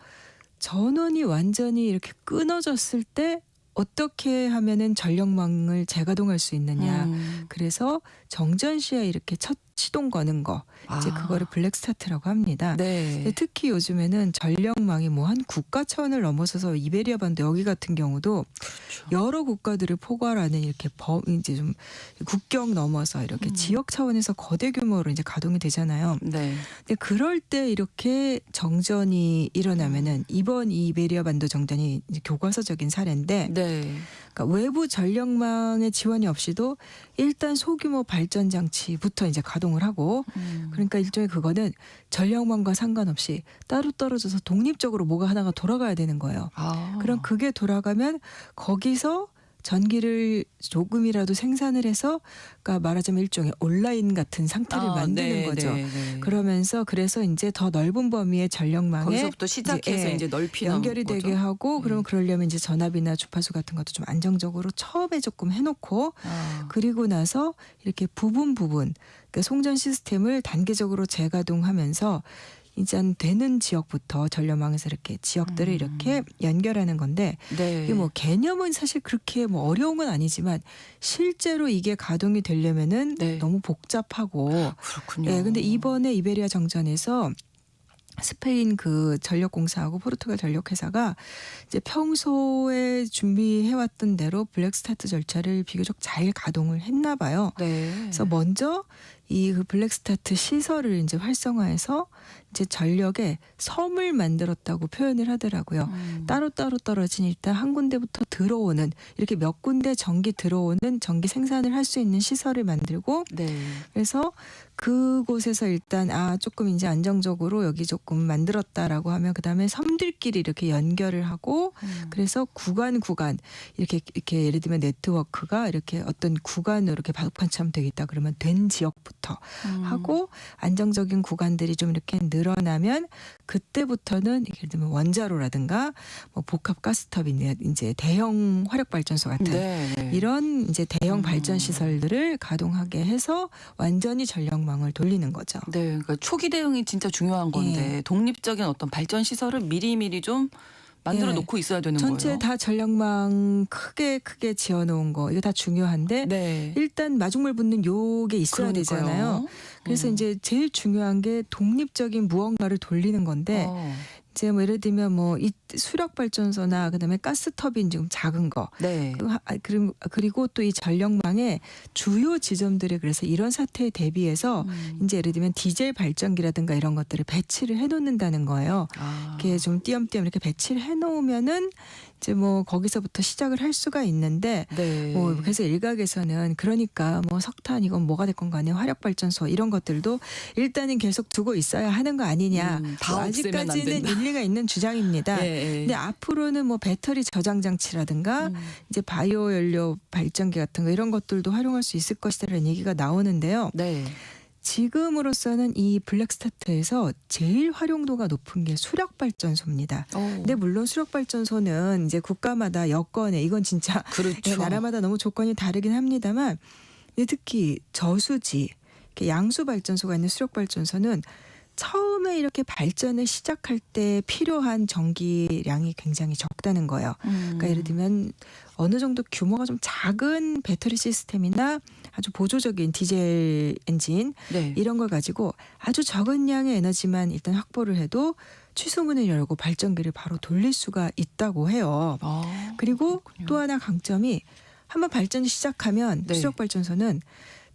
전원이 완전히 이렇게 끊어졌을 때 어떻게 하면은 전력망을 재가동할 수 있느냐. 그래서 정전 시에 이렇게 첫 시동 거는 거 이제 그거를 블랙 스타트라고 합니다. 네. 근데 특히 요즘에는 전력망이 뭐 한 국가 차원을 넘어서서 이베리아 반도 여기 같은 경우도 그렇죠. 여러 국가들을 포괄하는 이렇게 이제 좀 국경 넘어서 이렇게 지역 차원에서 거대 규모로 이제 가동이 되잖아요. 네. 근데 그럴 때 이렇게 정전이 일어나면은 이번 이 이베리아 반도 정전이 이제 교과서적인 사례인데 네. 그러니까 외부 전력망의 지원이 없이도 일단 소규모 발전 장치부터 이제 가동을 하고 그러니까 일종의 그거는 전력망과 상관없이 따로 떨어져서 독립적으로 뭐가 하나가 돌아가야 되는 거예요. 그럼 그게 돌아가면 거기서 전기를 조금이라도 생산을 해서 그러니까 말하자면 일종의 온라인 같은 상태를 만드는 거죠. 네. 그러면서 그래서 이제 더 넓은 범위의 전력망에 거기서부터 시작해서 이제 넓히는 연결이 되게 거죠. 하고 그러면 그러려면 이제 전압이나 주파수 같은 것도 좀 안정적으로 처음에 조금 해놓고 그리고 나서 이렇게 부분 그러니까 송전 시스템을 단계적으로 재가동하면서 이제 되는 지역부터 전력망에서 이렇게 지역들을 이렇게 연결하는 건데 네. 이게 뭐 개념은 사실 그렇게 뭐 어려운 건 아니지만 실제로 이게 가동이 되려면은 네. 너무 복잡하고 그렇군요. 네, 근데 이번에 이베리아 정전에서 스페인 그 전력공사하고 포르투갈 전력회사가 이제 평소에 준비해왔던 대로 블랙 스타트 절차를 비교적 잘 가동을 했나 봐요. 네. 그래서 먼저 이 그 블랙 스타트 시설을 이제 활성화해서 이제 전력에 섬을 만들었다고 표현을 하더라고요. 따로따로 떨어진 일단 한 군데부터 들어오는 이렇게 몇 군데 전기 들어오는 전기 생산을 할 수 있는 시설을 만들고 네. 그래서 그곳에서 일단 조금 이제 안정적으로 여기 조금 만들었다라고 하면 그다음에 섬들끼리 이렇게 연결을 하고 그래서 구간 이렇게 예를 들면 네트워크가 이렇게 어떤 구간으로 이렇게 바둑판처럼 되겠다 그러면 된 지역부터 때부터 하고 안정적인 구간들이 좀 이렇게 늘어나면 그때부터는 예를 들면 원자로라든가 뭐 복합 가스터빈 이제 대형 화력 발전소 같은 네. 이런 이제 대형 발전 시설들을 가동하게 해서 완전히 전력망을 돌리는 거죠. 네, 그러니까 초기 대응이 진짜 중요한 건데 독립적인 어떤 발전 시설을 미리미리 좀 만들어 예. 놓고 있어야 되는 전체 거예요. 다 전력망 크게 지어놓은 거 이거 다 중요한데 네. 일단 마중물 붙는 요게 있어야 그러니까요. 되잖아요. 그래서 이제 제일 중요한 게 독립적인 무언가를 돌리는 건데 이제 뭐 예를 들면 뭐 이 수력 발전소나 그다음에 가스 터빈 지금 작은 거 네. 그리고 또 이 전력망의 주요 지점들이 그래서 이런 사태에 대비해서 이제 예를 들면 디젤 발전기라든가 이런 것들을 배치를 해놓는다는 거예요. 아. 이렇게 좀 띄엄띄엄 이렇게 배치를 해놓으면은 이제 뭐 거기서부터 시작을 할 수가 있는데 네. 뭐 그래서 일각에서는 그러니까 뭐 석탄 이건 뭐가 됐건 간에 화력 발전소 이런 것들도 일단은 계속 두고 있어야 하는 거 아니냐. 다 뭐 없애면 안 아직까지는 된다. 일리가 있는 주장입니다. 예, 예. 근데 앞으로는 뭐 배터리 저장 장치라든가 이제 바이오 연료 발전기 같은 거 이런 것들도 활용할 수 있을 것이라는 얘기가 나오는데요. 네. 지금으로서는 이 블랙스타트에서 제일 활용도가 높은 게 수력 발전소입니다. 근데 물론 수력 발전소는 이제 국가마다 여건에 이건 진짜 그렇죠. 나라마다 너무 조건이 다르긴 합니다만 근데 특히 저수지 이렇게 양수 발전소가 있는 수력 발전소는 처음에 이렇게 발전을 시작할 때 필요한 전기량이 굉장히 적다는 거예요. 그러니까 예를 들면 어느 정도 규모가 좀 작은 배터리 시스템이나 아주 보조적인 디젤 엔진 네. 이런 걸 가지고 아주 적은 양의 에너지만 일단 확보를 해도 취소문을 열고 발전기를 바로 돌릴 수가 있다고 해요. 아, 그리고 그렇군요. 또 하나 강점이 한번 발전이 시작하면 네. 수력 발전소는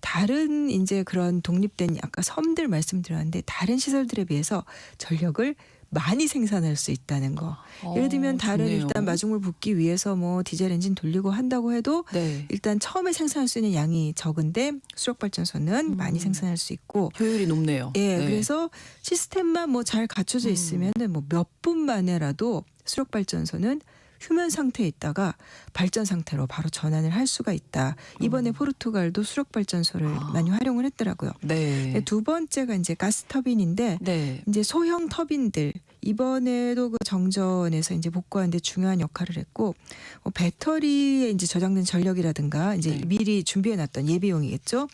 다른 이제 그런 독립된 아까 섬들 말씀드렸는데 다른 시설들에 비해서 전력을 많이 생산할 수 있다는 거. 예를 들면 다른 좋네요. 일단 마중물 붓기 위해서 뭐 디젤 엔진 돌리고 한다고 해도 네. 일단 처음에 생산할 수 있는 양이 적은데 수력 발전소는 많이 생산할 수 있고 효율이 높네요. 예, 네. 그래서 시스템만 뭐 잘 갖춰져 있으면은 뭐 몇 분 만에라도 수력 발전소는 휴면 상태에 있다가 발전 상태로 바로 전환을 할 수가 있다. 이번에 포르투갈도 수력 발전소를 많이 활용을 했더라고요. 네. 두 번째가 이제 가스 터빈인데 네. 이제 소형 터빈들 이번에도 그 정전에서 이제 복구하는데 중요한 역할을 했고 뭐 배터리에 이제 저장된 전력이라든가 이제 네. 미리 준비해놨던 예비용이겠죠.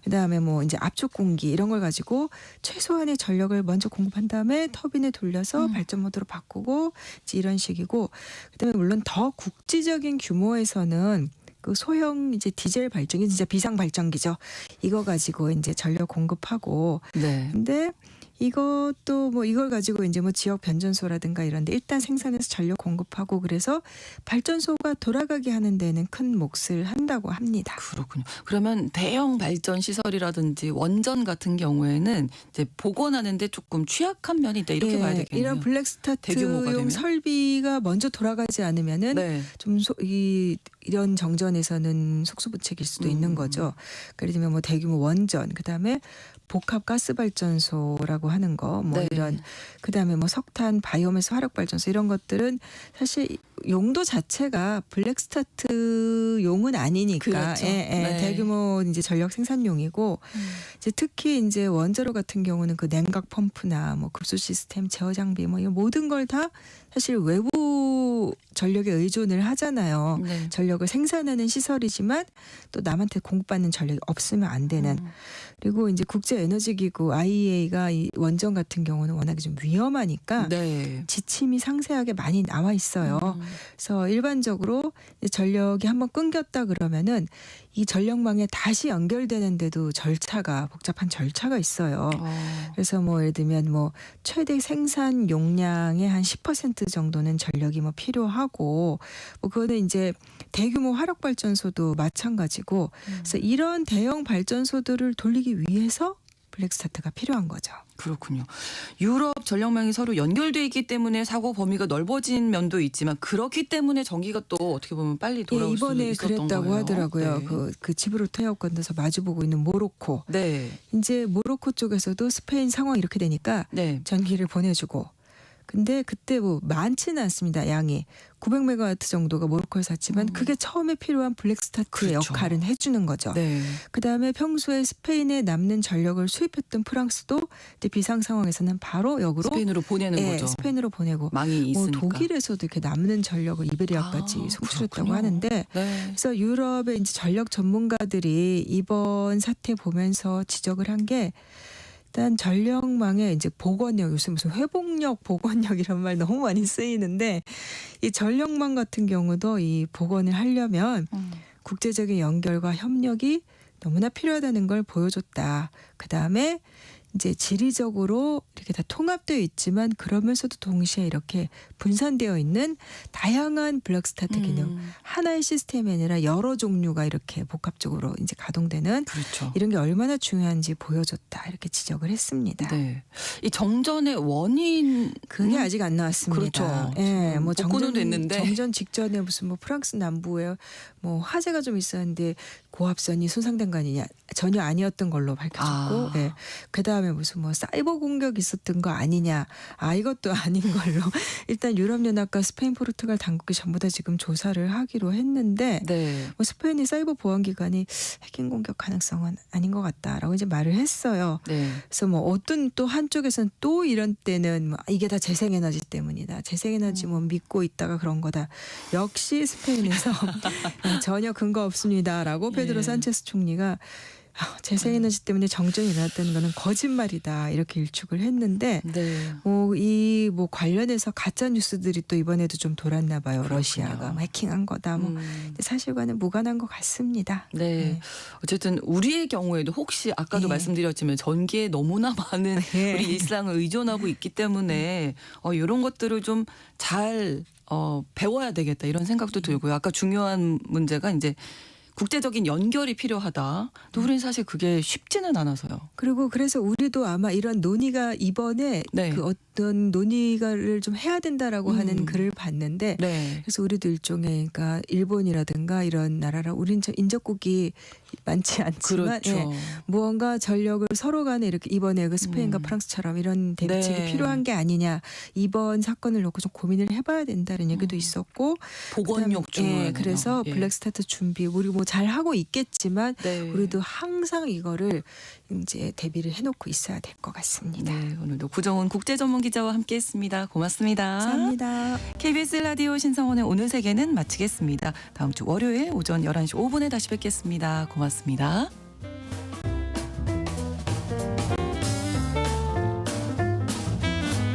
그다음에 뭐 이제 압축 공기 이런 걸 가지고 최소한의 전력을 먼저 공급한 다음에 터빈을 돌려서 발전 모드로 바꾸고 이제 이런 식이고 그다음에 물론 더 국지적인 규모에서는 그 소형 이제 디젤 발전기 진짜 비상 발전기죠. 이거 가지고 이제 전력 공급하고 네. 근데 이것도 뭐 이걸 가지고 이제 뭐 지역 변전소라든가 이런데 일단 생산해서 전력 공급하고 그래서 발전소가 돌아가게 하는 데는 큰 몫을 한다고 합니다. 그렇군요. 그러면 대형 발전 시설이라든지 원전 같은 경우에는 이제 복원하는데 조금 취약한 면이 있다 이렇게 예, 봐야 되겠네요. 이런 대규모가 블랙스타트용 되면? 설비가 먼저 돌아가지 않으면은 네. 좀 이런 정전에서는 속수무책일 수도 있는 거죠. 예를 들면 뭐 대규모 원전, 그다음에 복합 가스 발전소라고 하는 거, 뭐 네. 이런 그다음에 뭐 석탄, 바이오매스 화력 발전소 이런 것들은 사실 용도 자체가 블랙스타트용은 아니니까 그렇죠. 네. 대규모 이제 전력 생산용이고 이제 특히 이제 원자로 같은 경우는 그 냉각 펌프나 뭐 급수 시스템, 제어 장비 뭐 이 모든 걸 다 사실 외부 전력에 의존을 하잖아요. 네. 전력을 생산하는 시설이지만 또 남한테 공급받는 전력이 없으면 안 되는. 그리고 이제 국제에너지기구 IEA가 이 원전 같은 경우는 워낙에 좀 위험하니까 네. 지침이 상세하게 많이 나와 있어요. 그래서 일반적으로 이제 전력이 한번 끊겼다 그러면은 이 전력망에 다시 연결되는데도 복잡한 절차가 있어요. 그래서 뭐 예를 들면 뭐 최대 생산 용량의 한 10% 정도는 전력이 뭐 필요하고 뭐 그거는 이제 대규모 화력 발전소도 마찬가지고 그래서 이런 대형 발전소들을 돌리기 위해서 블랙스타트가 필요한 거죠. 그렇군요. 유럽 전력망이 서로 연결돼 있기 때문에 사고 범위가 넓어진 면도 있지만 그렇기 때문에 전기가 또 어떻게 보면 빨리 돌아올 수도 이번에 있었던 그랬다고 거예요. 하더라고요. 네. 그 지브롤터 해협 건너서 마주보고 있는 모로코. 네. 이제 모로코 쪽에서도 스페인 상황 이렇게 되니까 네. 전기를 보내주고 근데 그때 뭐 많지는 않습니다. 양이 900메가와트 정도가 모로코를 샀지만 그게 처음에 필요한 블랙스타트의 그렇죠. 역할은 해주는 거죠. 네. 그다음에 평소에 스페인에 남는 전력을 수입했던 프랑스도 이제 비상 상황에서는 바로 역으로 스페인으로 보내는 예, 거죠. 스페인으로 보내고 망이 뭐 있으니까. 독일에서도 이렇게 남는 전력을 이베리아까지 아, 송출했다고 그렇군요. 하는데 네. 그래서 유럽의 이제 전력 전문가들이 이번 사태 보면서 지적을 한 게 일단 전력망의 이제 복원력, 요새 무슨 회복력, 복원력 이런 말 너무 많이 쓰이는데 이 전력망 같은 경우도 이 복원을 하려면 국제적인 연결과 협력이 너무나 필요하다는 걸 보여줬다. 그 다음에 이제 지리적으로 이렇게 다 통합되어 있지만 그러면서도 동시에 이렇게 분산되어 있는 다양한 블랙스타트 기능, 하나의 시스템이 아니라 여러 종류가 이렇게 복합적으로 이제 가동되는 그렇죠. 이런 게 얼마나 중요한지 보여줬다 이렇게 지적을 했습니다. 네. 이 정전의 원인 그게 아직 안 나왔습니다. 그렇죠. 예, 지금 뭐 복구는 됐는데. 정전 직전에 무슨 뭐 프랑스 남부에 뭐 화재가 좀 있었는데 고압선이 손상된 거 아니냐 전혀 아니었던 걸로 밝혀졌고, 아. 예. 그 다음에 무슨 뭐 사이버 공격 있었던 거 아니냐, 이것도 아닌 걸로 일단 유럽연합과 스페인, 포르투갈 당국이 전부 다 지금 조사를 하기로 했는데. 네. 뭐 스페인이 사이버 보안 기관이 해킹 공격 가능성은 아닌 것 같다라고 이제 말을 했어요. 네. 그래서 뭐 어떤 또 한쪽에서는 또 이런 때는 뭐 이게 다 재생에너지 때문이다. 재생에너지 뭐 믿고 있다가 그런 거다. 역시 스페인에서 전혀 근거 없습니다라고 페드로 예. 산체스 총리가 재생에너지 때문에 정전이 일어났다는 거는 거짓말이다 이렇게 일축을 했는데 네. 이 뭐 관련해서 가짜 뉴스들이 또 이번에도 좀 돌았나 봐요. 그렇군요. 러시아가 뭐 해킹한 거다. 뭐 근데 사실과는 무관한 것 같습니다. 네. 어쨌든 우리의 경우에도 혹시 아까도 네. 말씀드렸지만 전기에 너무나 많은 네. 우리 일상을 의존하고 있기 때문에 이런 것들을 좀 잘 배워야 되겠다 이런 생각도 들고요. 아까 중요한 문제가 이제 국제적인 연결이 필요하다. 또 우리는 사실 그게 쉽지는 않아서요. 그리고 그래서 우리도 아마 이런 논의가 이번에 네. 그 어떤 논의를 좀 해야 된다라고 하는 글을 봤는데 네. 그래서 우리도 일종의 그러니까 일본이라든가 이런 나라라 우린 인접국이 많지 않지만 그렇죠. 예, 무언가 전력을 서로 간에 이렇게 이번에 그 스페인과 프랑스처럼 이런 대비책이 네. 필요한 게 아니냐 이번 사건을 놓고 좀 고민을 해봐야 된다는 얘기도 있었고 복원력 중요해요. 그래서 예. 블랙스타트 준비 우리 뭐 잘 하고 있겠지만 네. 우리도 항상 이거를 이제 대비를 해놓고 있어야 될 것 같습니다. 네, 오늘도 구정훈 국제전문 기자와 함께했습니다. 고맙습니다. 감사합니다. KBS 라디오 신성원의 오늘 세계는 마치겠습니다. 다음 주 월요일 오전 11시 5분에 다시 뵙겠습니다. 고맙습니다.